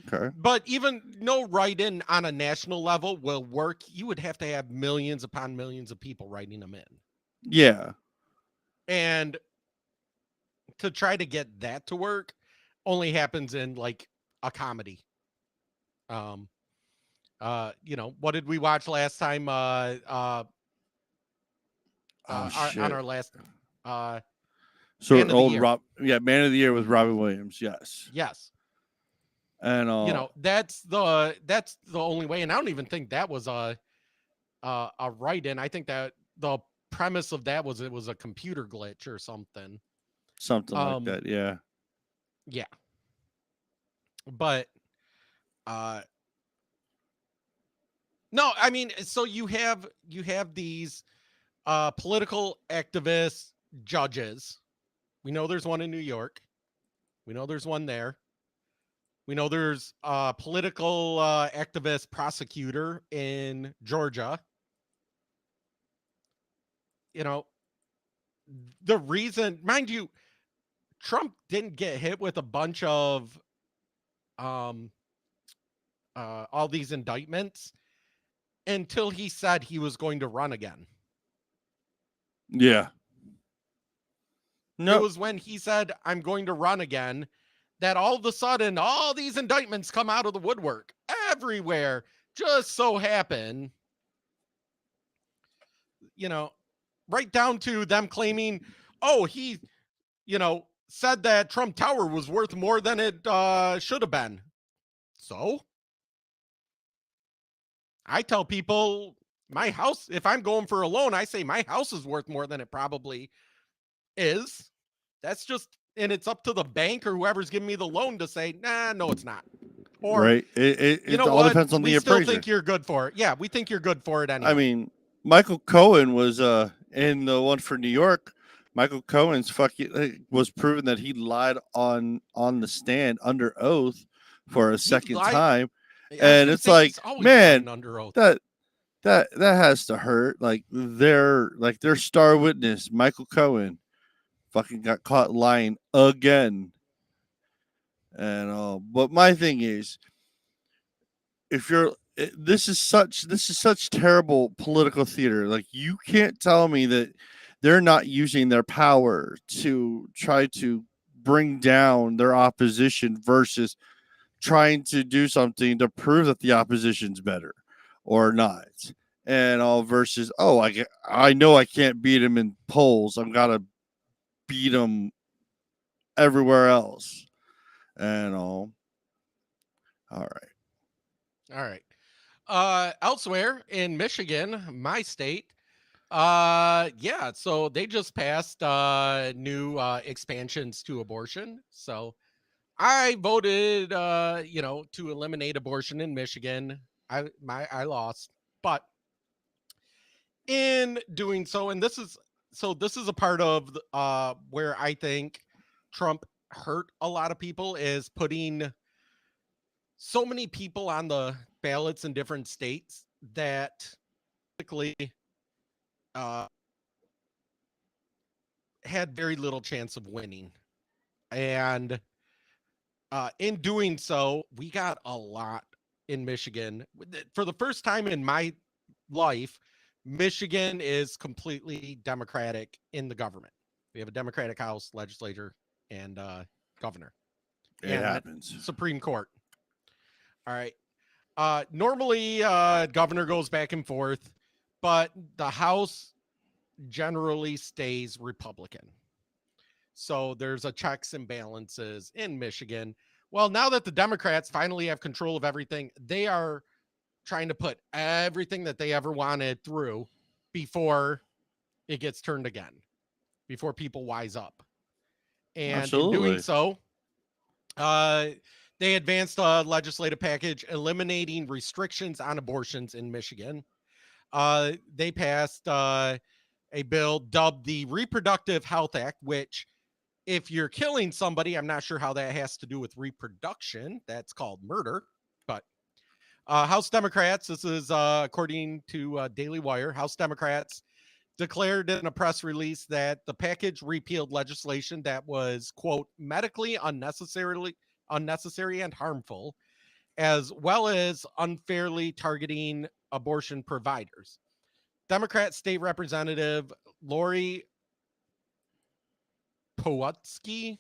Okay. But even no write-in on a national level will work. You would have to have millions upon millions of people writing them in. Yeah. And to try to get that to work only happens in like a comedy. You know, what did we watch last time? On our last so Man of the old Year. Man of the Year with Robin Williams. Yes. And you know, that's the only way. And I don't even think that was a write-in. I think that the premise of that was it was a computer glitch or something. Something like that, yeah. Yeah. But no, I mean, so you have these political activist judges. We know there's one in New York. We know there's one there. We know there's a political activist prosecutor in Georgia. You know, the reason, mind you, Trump didn't get hit with a bunch of all these indictments until he said he was going to run again. Yeah. It was when he said, I'm going to run again, that all of a sudden, all these indictments come out of the woodwork everywhere. Just so happen, right down to them claiming, oh, he, said that Trump Tower was worth more than it should have been. So I tell people my house, if I'm going for a loan, I say my house is worth more than it probably is. That's just, and it's up to the bank or whoever's giving me the loan to say, nah, no, it's not. Or, right. It all depends on the appraiser. We still think you're good for it. Yeah, we think you're good for it anyway. I mean, Michael Cohen was in the one for New York. Michael Cohen's was proven that he lied on the stand under oath for a second time. And it's like, man, under oath. that has to hurt. Like their star witness, Michael Cohen, fucking got caught lying again. And but my thing is, this is such terrible political theater. Like, you can't tell me that they're not using their power to try to bring down their opposition versus trying to do something to prove that the opposition's better or not. And all versus, I know I can't beat him in polls. I've got to beat him everywhere else. And all right. Elsewhere in Michigan, my state, so they just passed new expansions to abortion. So I voted, to eliminate abortion in Michigan. I lost, but in doing so, and this is a part of where I think Trump hurt a lot of people, is putting so many people on the ballots in different states that basically had very little chance of winning. And in doing so, we got a lot in Michigan. For the first time in my life, Michigan is completely Democratic in the government. We have a Democratic House, legislature, and governor. It happens. Supreme Court. All right. Normally, governor goes back and forth, but the House generally stays Republican. So there's a checks and balances in Michigan. Well, now that the Democrats finally have control of everything, they are trying to put everything that they ever wanted through before it gets turned again, before people wise up. And Absolutely. In doing so, they advanced a legislative package eliminating restrictions on abortions in Michigan. They passed a bill dubbed the Reproductive Health Act, which, if you're killing somebody, I'm not sure how that has to do with reproduction. That's called murder. But House Democrats, this is according to Daily Wire, House Democrats declared in a press release that the package repealed legislation that was, quote, medically unnecessary and harmful, as well as unfairly targeting abortion providers. Democrat State Representative Lori Powutsky,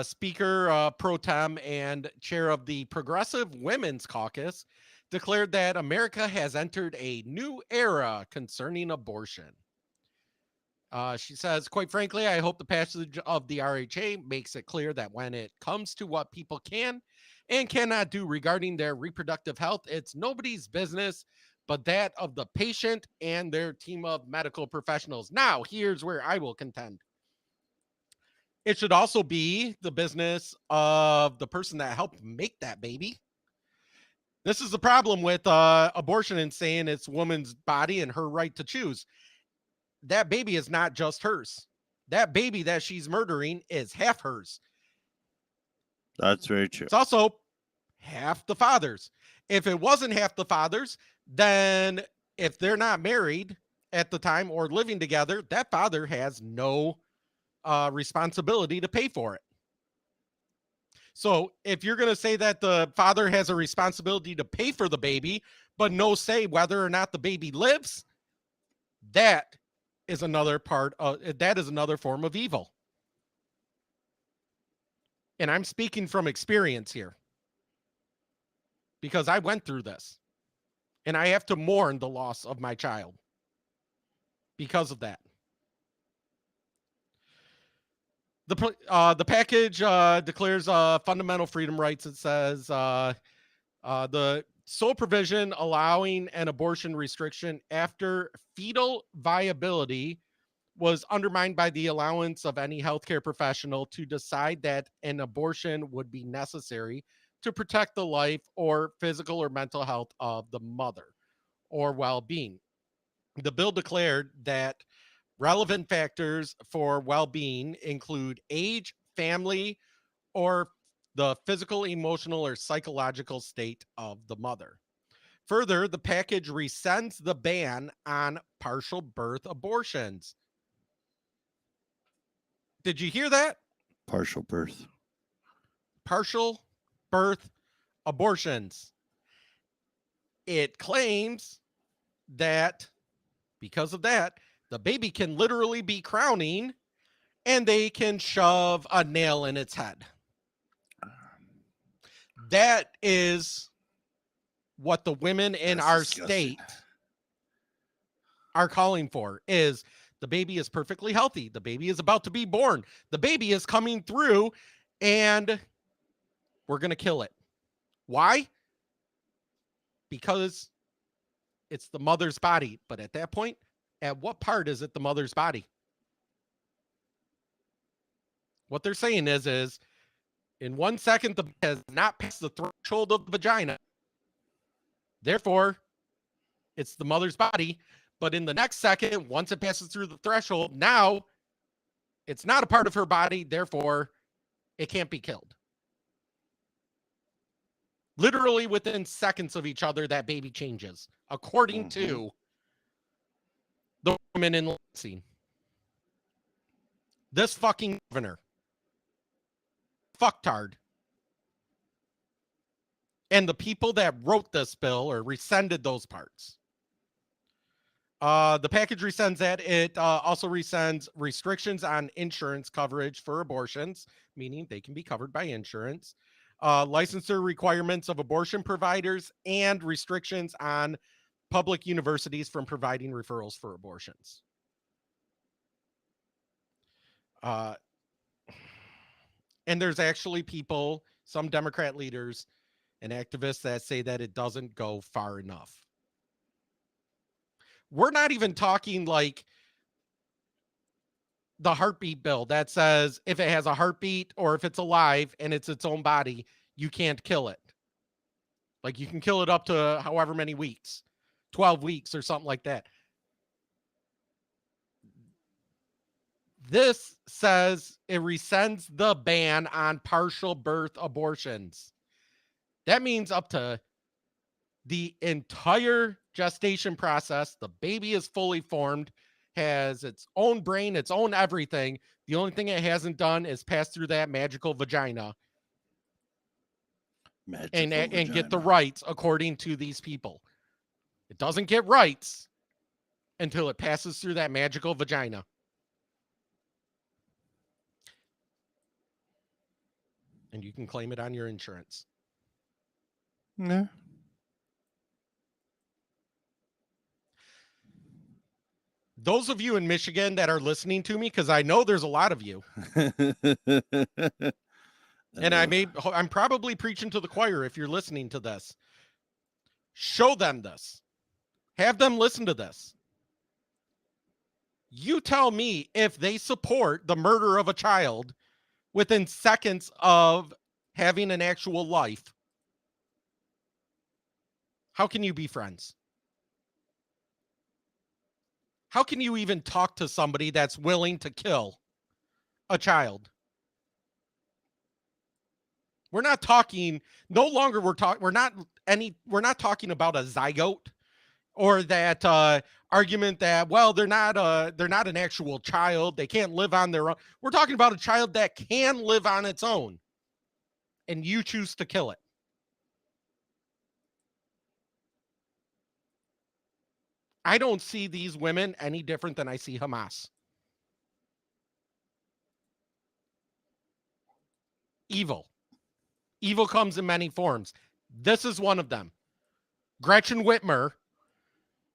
Speaker Pro Tem and chair of the Progressive Women's Caucus, declared that America has entered a new era concerning abortion. She says, quite frankly, I hope the passage of the RHA makes it clear that when it comes to what people can and cannot do regarding their reproductive health, it's nobody's business but that of the patient and their team of medical professionals. Now, here's where I will contend. It should also be the business of the person that helped make that baby. This is the problem with abortion and saying it's woman's body and her right to choose. That baby is not just hers. That baby that she's murdering is half hers. That's very true. It's also half the father's. If it wasn't half the father's, then if they're not married at the time or living together, that father has no responsibility to pay for it. So if you're going to say that the father has a responsibility to pay for the baby, but no say whether or not the baby lives, that is another form of evil. And I'm speaking from experience here because I went through this and I have to mourn the loss of my child because of that. The package declares fundamental freedom rights. It says the sole provision allowing an abortion restriction after fetal viability was undermined by the allowance of any healthcare professional to decide that an abortion would be necessary to protect the life or physical or mental health of the mother or well-being. The bill declared that relevant factors for well-being include age, family, or the physical, emotional, or psychological state of the mother. Further, the package rescinds the ban on partial birth abortions. Did you hear that? Partial birth. Partial birth abortions. It claims that because of that, the baby can literally be crowning and they can shove a nail in its head. That is what the women in our state are calling for, is the baby is perfectly healthy. The baby is about to be born. The baby is coming through and we're going to kill it. Why? Because it's the mother's body. But at that point, at what part is it the mother's body? What they're saying is in 1 second, the baby has not passed the threshold of the vagina. Therefore, it's the mother's body. But in the next second, once it passes through the threshold, now it's not a part of her body. Therefore, it can't be killed. Literally within seconds of each other, that baby changes, according to the women in Lansing. This fucking governor, fucktard, and the people that wrote this bill or rescinded those parts. The package rescinds that. It also rescinds restrictions on insurance coverage for abortions, meaning they can be covered by insurance, licensure requirements of abortion providers, and restrictions on public universities from providing referrals for abortions. And there's actually people, some Democrat leaders and activists that say that it doesn't go far enough. We're not even talking like the heartbeat bill that says if it has a heartbeat or if it's alive and it's its own body, you can't kill it. Like you can kill it up to however many weeks, 12 weeks or something like that. This says it rescinds the ban on partial birth abortions. That means up to the entire gestation process, the baby is fully formed, has its own brain, its own everything. The only thing it hasn't done is pass through that magical vagina and get the rights according to these people. It doesn't get rights until it passes through that magical vagina. And you can claim it on your insurance. Yeah. Those of you in Michigan that are listening to me, because I know there's a lot of you, and I'm probably preaching to the choir if you're listening to this. Show them this. Have them listen to this. You tell me if they support the murder of a child within seconds of having an actual life. How can you be friends? How can you even talk to somebody that's willing to kill a child? We're not talking, no longer we're not talking about a zygote or that argument that, well, they're not an actual child. They can't live on their own. We're talking about a child that can live on its own and you choose to kill it. I don't see these women any different than I see Hamas. Evil. Evil comes in many forms. This is one of them. Gretchen Whitmer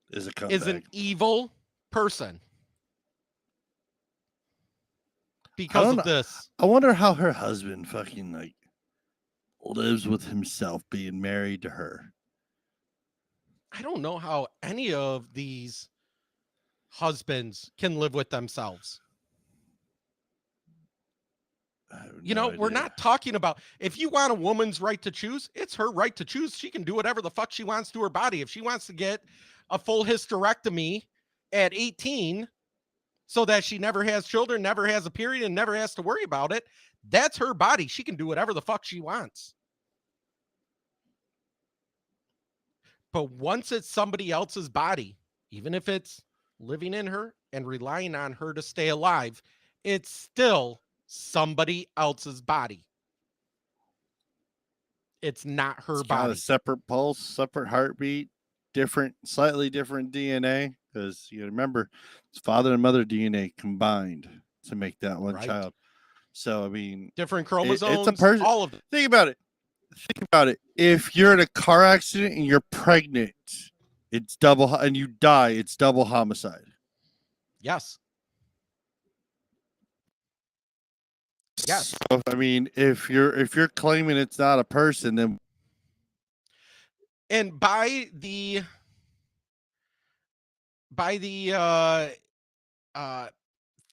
is an evil person because of this. I wonder how her husband fucking like lives with himself being married to her. I don't know how any of these husbands can live with themselves. You know, we're not talking about, if you want a woman's right to choose, it's her right to choose. She can do whatever the fuck she wants to her body. If she wants to get a full hysterectomy at 18 so that she never has children, never has a period, and never has to worry about it, that's her body. She can do whatever the fuck she wants. But once it's somebody else's body, even if it's living in her and relying on her to stay alive, it's still somebody else's body. It's not her body. Got a separate pulse, separate heartbeat, slightly different DNA. Because you remember, it's father and mother DNA combined to make that one child. So I mean, different chromosomes. It's a person. All of it. Think about it. If you're in a car accident and you're pregnant, it's double, and you die, it's double homicide. Yes. Yes. So, I mean, if you're claiming it's not a person, then and by the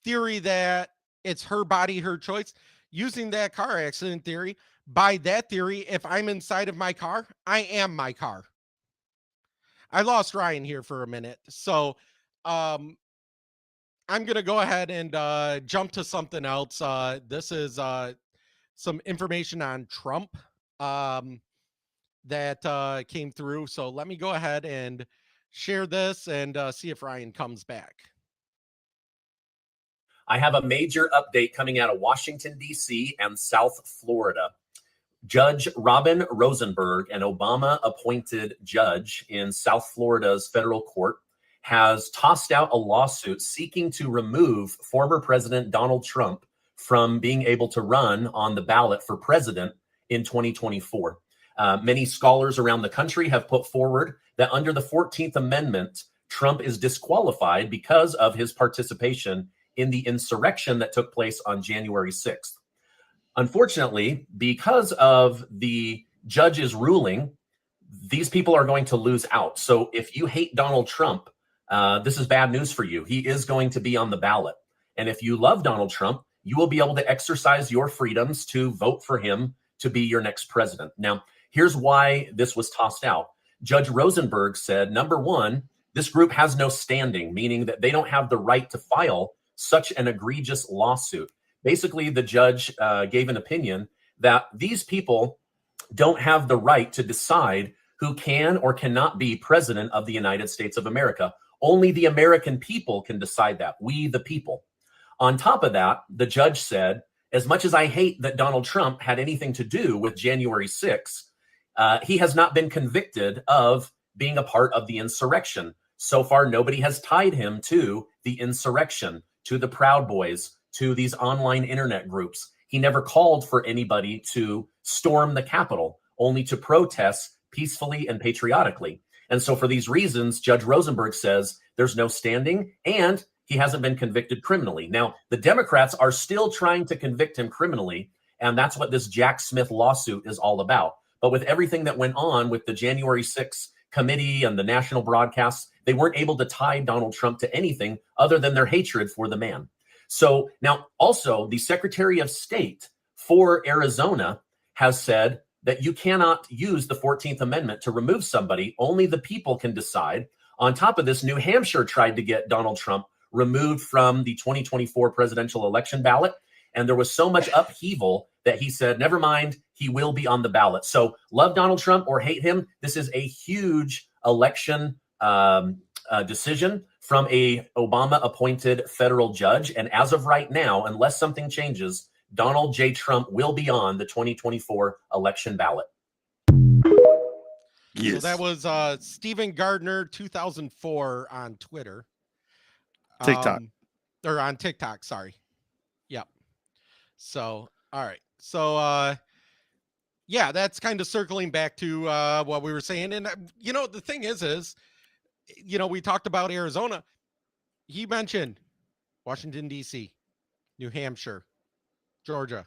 theory that it's her body, her choice, using that car accident theory, by that theory, if I'm inside of my car, I am my car. I lost Ryan here for a minute. So I'm going to go ahead and jump to something else. This is some information on Trump that came through. So let me go ahead and share this and see if Ryan comes back. I have a major update coming out of Washington, D.C. and South Florida. Judge Robin Rosenberg, an Obama-appointed judge in South Florida's federal court, has tossed out a lawsuit seeking to remove former President Donald Trump from being able to run on the ballot for president in 2024. Many scholars around the country have put forward that under the 14th Amendment, Trump is disqualified because of his participation in the insurrection that took place on January 6th. Unfortunately, because of the judge's ruling, these people are going to lose out. So if you hate Donald Trump, this is bad news for you. He is going to be on the ballot. And if you love Donald Trump, you will be able to exercise your freedoms to vote for him to be your next president. Now, here's why this was tossed out. Judge Rosenberg said, number one, this group has no standing, meaning that they don't have the right to file such an egregious lawsuit. Basically, the judge gave an opinion that these people don't have the right to decide who can or cannot be president of the United States of America. Only the American people can decide that, we the people. On top of that, the judge said, as much as I hate that Donald Trump had anything to do with January 6th, he has not been convicted of being a part of the insurrection. So far, nobody has tied him to the insurrection, to the Proud Boys, to these online internet groups. He never called for anybody to storm the Capitol, only to protest peacefully and patriotically. And so for these reasons, Judge Rosenberg says there's no standing and he hasn't been convicted criminally. Now, the Democrats are still trying to convict him criminally, and that's what this Jack Smith lawsuit is all about. But with everything that went on with the January 6th committee and the national broadcasts, they weren't able to tie Donald Trump to anything other than their hatred for the man. So now also the Secretary of State for Arizona has said that you cannot use the 14th Amendment to remove somebody. Only the people can decide. On top of this, New Hampshire tried to get Donald Trump removed from the 2024 presidential election ballot. And there was so much upheaval that he said, never mind, he will be on the ballot. So love Donald Trump or hate him, this is a huge election decision from a Obama-appointed federal judge. And as of right now, unless something changes, Donald J. Trump will be on the 2024 election ballot. Yes. So that was Stephen Gardner 2004 on Twitter. TikTok. Or on TikTok, sorry. Yep. So, all right. So yeah, that's kind of circling back to what we were saying. And the thing is, we talked about Arizona. He mentioned Washington, D.C., New Hampshire, Georgia,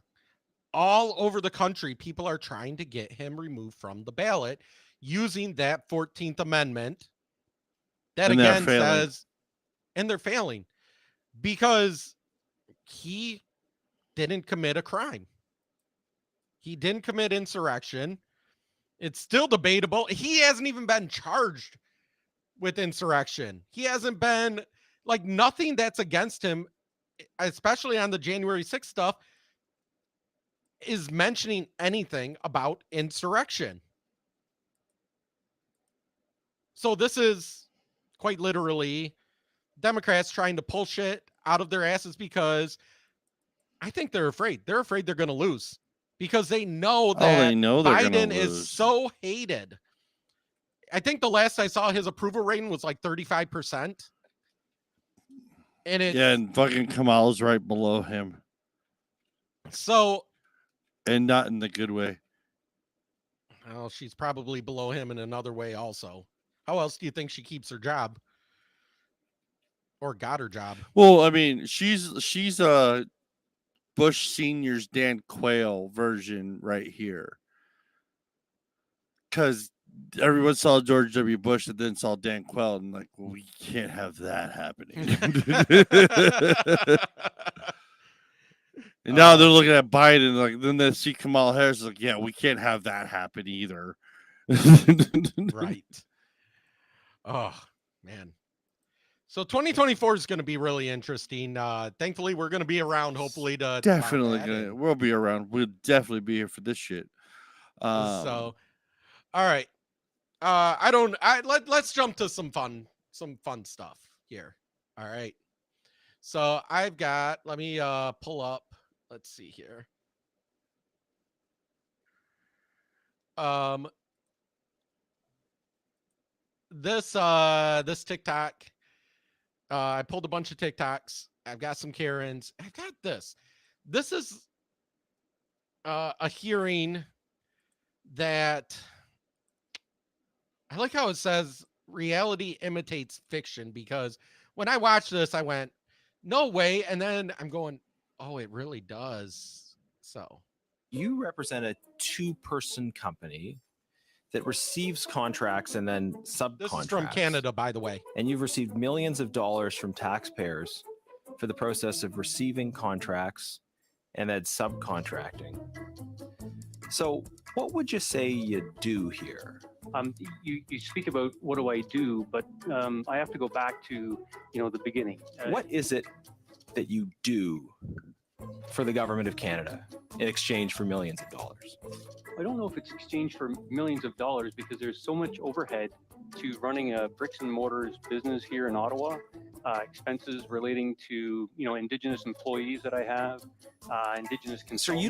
all over the country. People are trying to get him removed from the ballot using that 14th Amendment that And they're again failing. says, and they're failing because he didn't commit a crime. He didn't commit insurrection. It's still debatable. He hasn't even been charged with insurrection. He hasn't been, like, nothing that's against him, especially on the January 6th stuff, is mentioning anything about insurrection. So this is quite literally Democrats trying to pull shit out of their asses because I think they're afraid. They're afraid they're going to lose because they know that they know they're gonna Biden is lose. so hated. I think the last I saw his approval rating was like 35%. And it And fucking Kamala's right below him. So, and not in the good way. Well, she's probably below him in another way also. How else do you think she keeps her job? Or got her job? Well, I mean, she's Bush Senior's Dan Quayle version right here. Because everyone saw George W. Bush and then saw Dan Quayle and like, well, we can't have that happening. And now they're looking at Biden, like then they see Kamala Harris, like, yeah, we can't have that happen either. Right. Oh, man. So 2024 is going to be really interesting. Thankfully, we're going to be around, hopefully, to Definitely gonna. We'll be around. We'll definitely be here for this shit. So, all right. Let's jump to some fun stuff here. All right. So I've got, let me pull up. Let's see here. This TikTok, I pulled a bunch of TikToks. I've got some Karens. I've got this. This is a hearing that I like how it says reality imitates fiction, because when I watched this, I went, no way. And then I'm going, oh, it really does. So you represent a two-person company that receives contracts and then subcontracts. This is from Canada, by the way. And you've received millions of dollars from taxpayers for the process of receiving contracts and then subcontracting. So what would you say you do here? You speak about what do I do, but I have to go back to, the beginning. What is it that you do for the government of Canada in exchange for millions of dollars? I don't know if it's exchanged for millions of dollars because there's so much overhead to running a bricks and mortars business here in Ottawa, expenses relating to, Indigenous employees that I have, Indigenous consultants. So you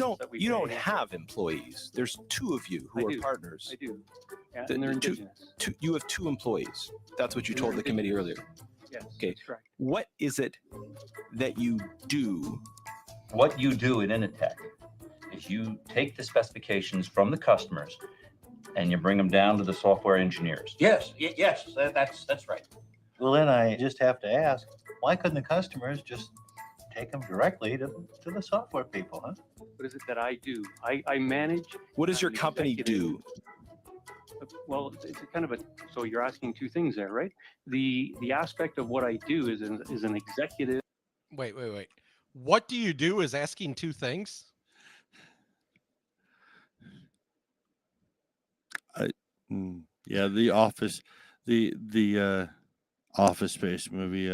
don't pay. have employees. There's two of you who are partners. I do. Yeah, and they're Indigenous. You have two employees. That's what you told the committee earlier. Yes, okay. That's correct. What is it that you do? What you do in Initech is you take the specifications from the customers and you bring them down to the software engineers. Yes, that's right. Well, then I just have to ask, why couldn't the customers just take them directly to the software people, huh? What is it that I do? I manage. What does your company do? Well, it's a kind of so you're asking two things there, right? The aspect of what I do is an executive. Wait. What do you do is asking two things? Yeah, the Office, the Office Space movie.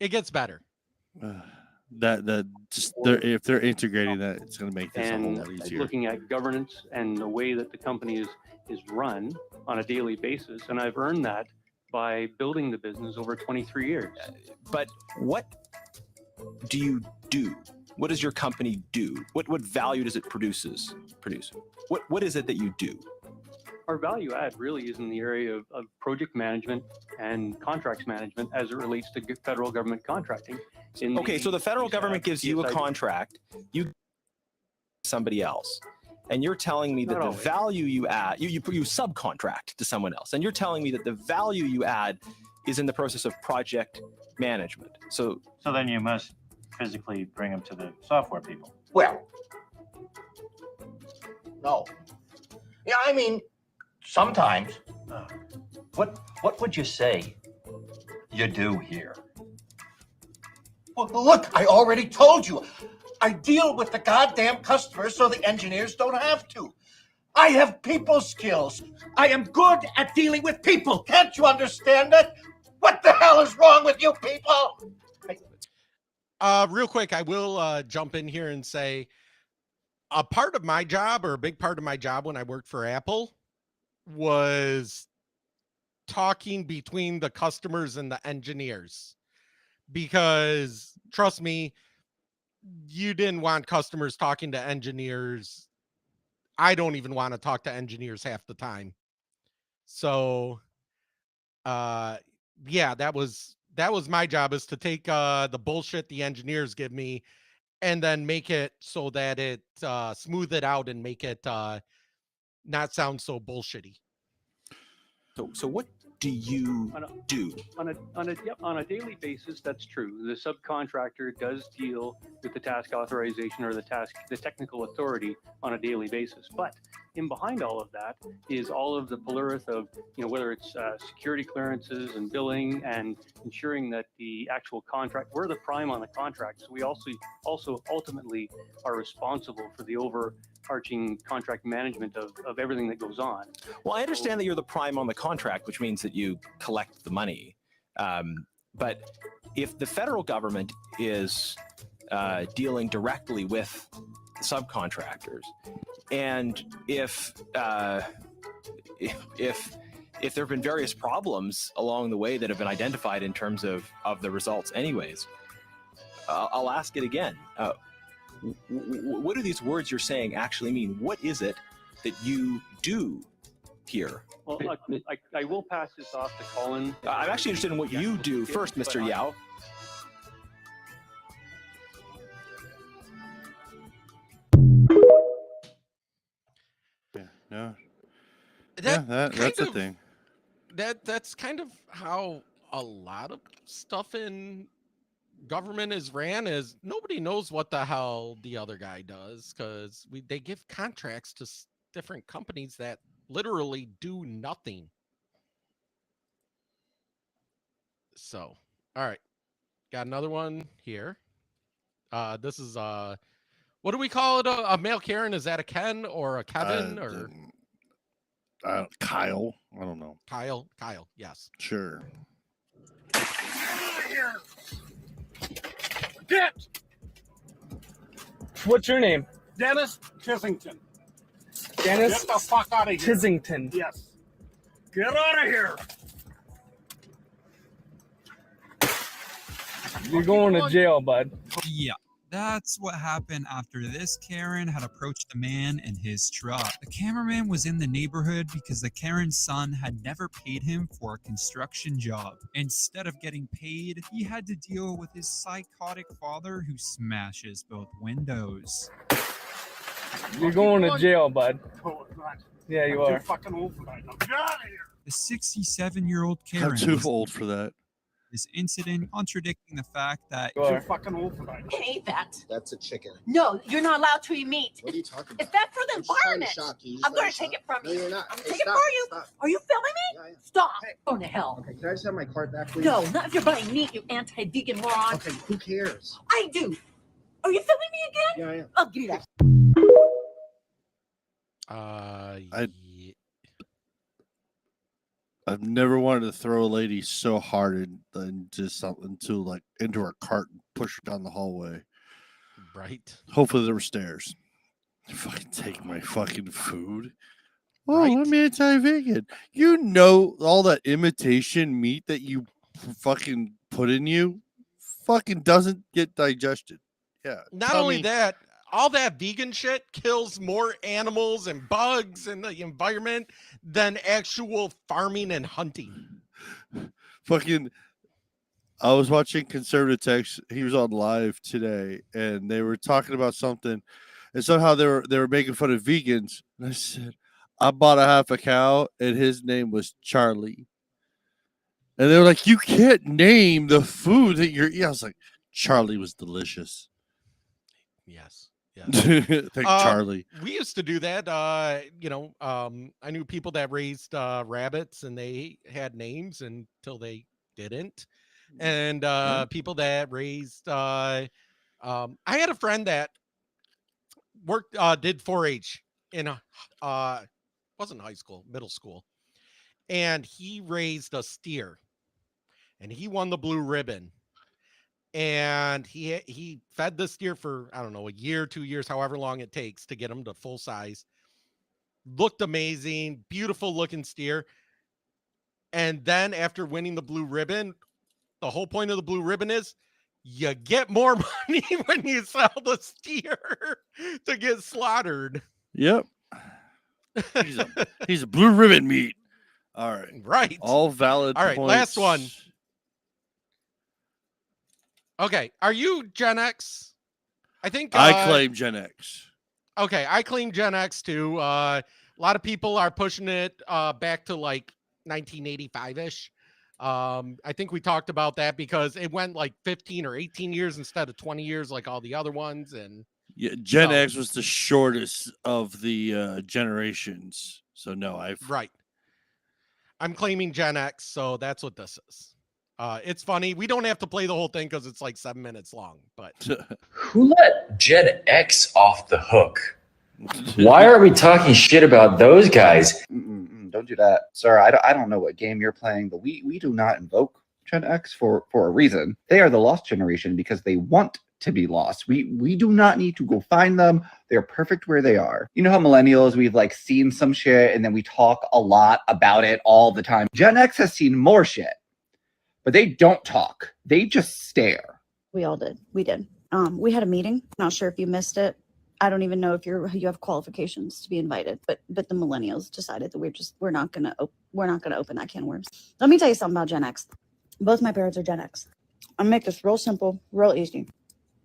It gets better. That just if they're integrating that, it's going to make this a whole lot easier. Looking at governance and the way that the company is run on a daily basis, and I've earned that by building the business over 23 years. But what do you do? What does your company do? What value does it produce? What is it that you do? our value add really is in the area of project management and contracts management as it relates to federal government contracting. Okay, so the federal government gives you a contract, you somebody else, and you're telling me that the value you add, you subcontract to someone else, and you're telling me that the value you add is in the process of project management. So then you must physically bring them to the software people. Well, no. Yeah, I mean, sometimes. What would you say you do here? Well, look, I already told you. I deal with the goddamn customers so the engineers don't have to. I have people skills. I am good at dealing with people. Can't you understand that? What the hell is wrong with you people? Real quick, I will jump in here and say a part of my job, or a big part of my job when I worked for Apple, was talking between the customers and the engineers. Because trust me, you didn't want customers talking to engineers. I don't even want to talk to engineers half the time. So yeah, that was my job, is to take the bullshit the engineers give me and then make it so that it smooth it out and make it not sound so bullshitty. So what do you do? On a daily basis, that's true. The subcontractor does deal with the task authorization or the technical authority on a daily basis. But in behind all of that is all of the plurality of, whether it's security clearances and billing and ensuring that the actual contract, we're the prime on the contract. So we also ultimately are responsible for the overarching contract management of everything that goes on. Well, I understand that you're the prime on the contract, which means that you collect the money. But if the federal government is dealing directly with subcontractors, and if there have been various problems along the way that have been identified in terms of the results anyways, I'll ask it again. What do these words you're saying actually mean? What is it that you do here? Well, I will pass this off to Colin. I'm actually interested in what you do first, Mr. Yao. Yeah. That's the thing. That's kind of how a lot of stuff in government is ran. Is nobody knows what the hell the other guy does, because they give contracts to different companies that literally do nothing. So, all right, got another one here. This is what do we call it? A male Karen? Is that a Ken or a Kevin or Kyle? I don't know. Kyle, yes. Sure. Get! What's your name? Dennis Chisington. Dennis? Get the fuck out of here. Chisington. Yes. Get out of here. You're going to jail, bud. Yeah. That's what happened after this Karen had approached the man in his truck. The cameraman was in the neighborhood because the Karen's son had never paid him for a construction job. Instead of getting paid, he had to deal with his psychotic father who smashes both windows. You're going to jail, bud. Oh, God. Yeah, you I'm are. too fucking old for that. Now get out of here. The 67-year-old Karen I'm too was old for that. this incident, contradicting the fact that Too fucking old for that. You can eat that. That's a chicken. No, you're not allowed to eat meat. What are you talking about? It's bad for the I'm just trying to environment. shock you. I'm going to take it from No, you. you're not. I'm Hey, taking it stop, for you. stop. Are you filming me? Yeah, yeah. Stop. Going to hell. Okay, can I just have my cart back, please? No, not if you're buying meat, you anti-vegan moron. Okay, who cares? I do. Are you filming me again? Yeah, yeah. I'll give you that. I've never wanted to throw a lady so hard into her cart and push her down the hallway. Right. Hopefully there were stairs. Fucking take my fucking food. Oh, Right. I'm anti-vegan. You know all that imitation meat that you fucking put in you fucking doesn't get digested. Yeah. Not tell only me- that, all that vegan shit kills more animals and bugs in the environment than actual farming and hunting. Fucking, I was watching Conservative Text. He was on live today, and they were talking about something, and somehow they were making fun of vegans. And I said, I bought a half a cow, and his name was Charlie. And they were like, you can't name the food that you're eating. I was like, Charlie was delicious. Yes. Thank Charlie. We used to do that. I knew people that raised rabbits, and they had names until they didn't. And people that raised I had a friend that worked did 4-H in wasn't high school, middle school, and he raised a steer, and he won the blue ribbon. And he fed the steer for, I don't know, a year, 2 years, however long it takes to get him to full size. Looked amazing, beautiful looking steer. And then after winning the blue ribbon, the whole point of the blue ribbon is you get more money when you sell the steer to get slaughtered. Yep. He's a blue ribbon meat. All right. Right. All valid All right, points. last one. Okay, are you Gen X? I think I claim Gen X. Okay, I claim Gen X too. A lot of people are pushing it back to like 1985-ish. I think we talked about that because it went like 15 or 18 years instead of 20 years like all the other ones. And yeah, Gen X was the shortest of the generations. So no, right. I'm claiming Gen X, so that's what this is. It's funny. We don't have to play the whole thing because it's like 7 minutes long. But who let Gen X off the hook? Why are we talking shit about those guys? Don't do that, sir. I don't know what game you're playing, but we do not invoke Gen X for a reason. They are the lost generation because they want to be lost. We do not need to go find them. They're perfect where they are. You know how millennials, we've like seen some shit and then we talk a lot about it all the time. Gen X has seen more shit. But they don't talk. They just stare. We all did. We did. We had a meeting. Not sure if you missed it. I don't even know if you have qualifications to be invited. But the millennials decided that we're not gonna open that can of worms. Let me tell you something about Gen X. Both my parents are Gen X. I'll make this real simple, real easy.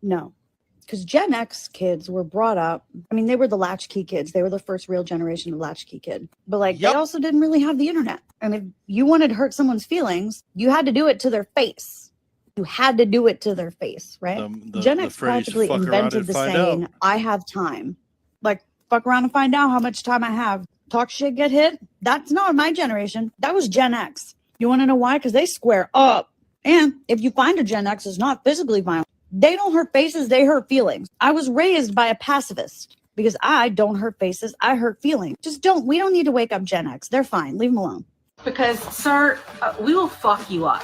No, because Gen X kids were brought up. I mean, they were the latchkey kids. They were the first real generation of latchkey kid. But like, they also didn't really have the internet. And if you wanted to hurt someone's feelings, you had to do it to their face. You had to do it to their face, right? Gen X practically invented the saying, I have time. Like, fuck around and find out how much time I have. Talk shit, get hit. That's not my generation. That was Gen X. You want to know why? Because they square up. And if you find a Gen X is not physically violent, they don't hurt faces, they hurt feelings. I was raised by a pacifist because I don't hurt faces, I hurt feelings. We don't need to wake up Gen X. They're fine. Leave them alone. Because, sir, we will fuck you up.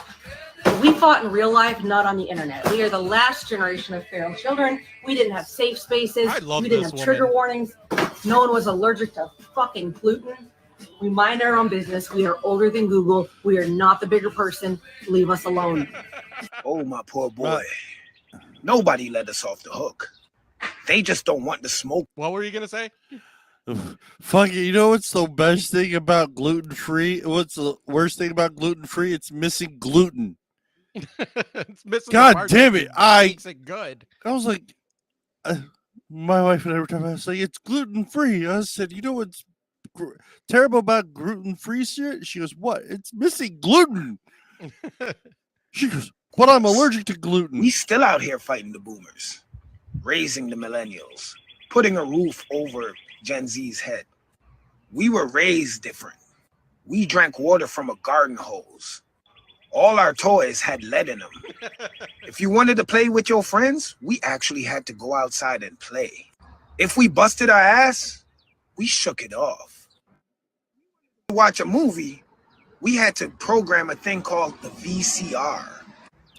We fought in real life, not on the internet. We are the last generation of feral children. We didn't have safe spaces. We didn't have trigger warnings. No one was allergic to fucking gluten. We mind our own business. We are older than Google. We are not the bigger person. Leave us alone. Oh, my poor boy. Nobody let us off the hook. They just don't want the smoke. What were you going to say? Fuck it. You know what's the best thing about gluten-free? What's the worst thing about gluten-free? It's missing gluten. It's missing. God damn it. Makes it good. I was like, my wife and every time I was like, it's gluten-free. I said, you know what's terrible about gluten-free shit? She goes, what? It's missing gluten. She goes, but I'm allergic to gluten. We still out here fighting the boomers, raising the millennials, putting a roof over Gen Z's head. We were raised different. We drank water from a garden hose. All our toys had lead in them. If you wanted to play with your friends, we actually had to go outside and play. If we busted our ass, we shook it off. To watch a movie, we had to program a thing called the VCR.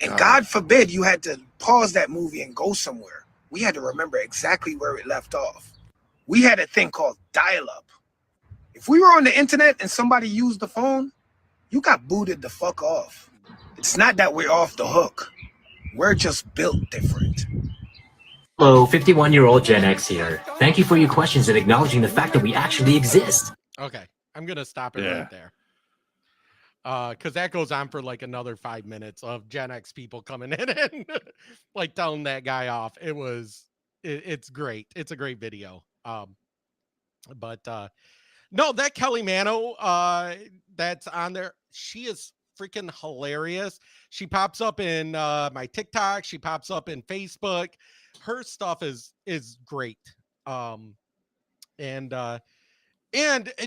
And God forbid you had to pause that movie and go somewhere. We had to remember exactly where it left off. We had a thing called dial-up. If we were on the internet and somebody used the phone, you got booted the fuck off. It's not that we're off the hook. We're just built different. Hello, 51-year-old Gen X here. Thank you for your questions and acknowledging the fact that we actually exist. Okay, I'm gonna stop it right there. Because that goes on for like another 5 minutes of Gen X people coming in and like telling that guy off. It's great. It's a great video. But no, that Kelly Mano that's on there, she is freaking hilarious. She pops up in my TikTok. She pops up in Facebook. Her stuff is great. And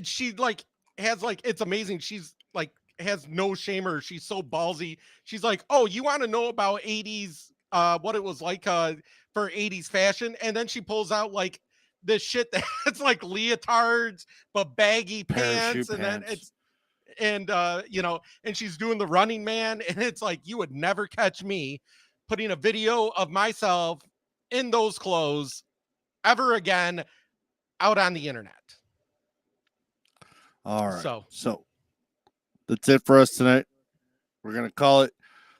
she like has like, it's amazing. She's like has no shamer. She's so ballsy. She's like, oh, you want to know about 80s what it was like for 80s fashion? And then she pulls out like this shit that's like leotards but baggy pants, and then it's you know, and she's doing the Running Man, and it's like, you would never catch me putting a video of myself in those clothes ever again out on the internet. All right. So that's it for us tonight. We're gonna call it.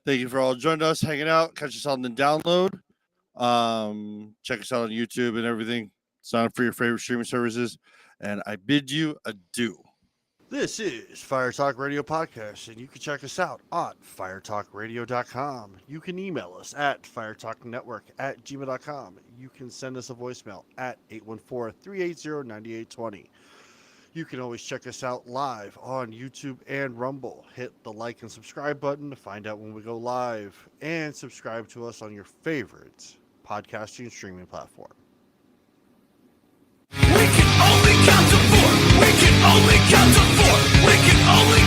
Thank you for all joining us, hanging out. Catch us on the download. Check us out on YouTube and everything. Sign up for your favorite streaming services, and I bid you adieu. This is Fire Talk Radio Podcast, and you can check us out on firetalkradio.com. You can email us at firetalknetwork@gmail.com. You can send us a voicemail at 814-380-9820. You can always check us out live on YouTube and Rumble. Hit the like and subscribe button to find out when we go live, and subscribe to us on your favorite podcasting streaming platform. We can only count to four. We can only count to four. We can only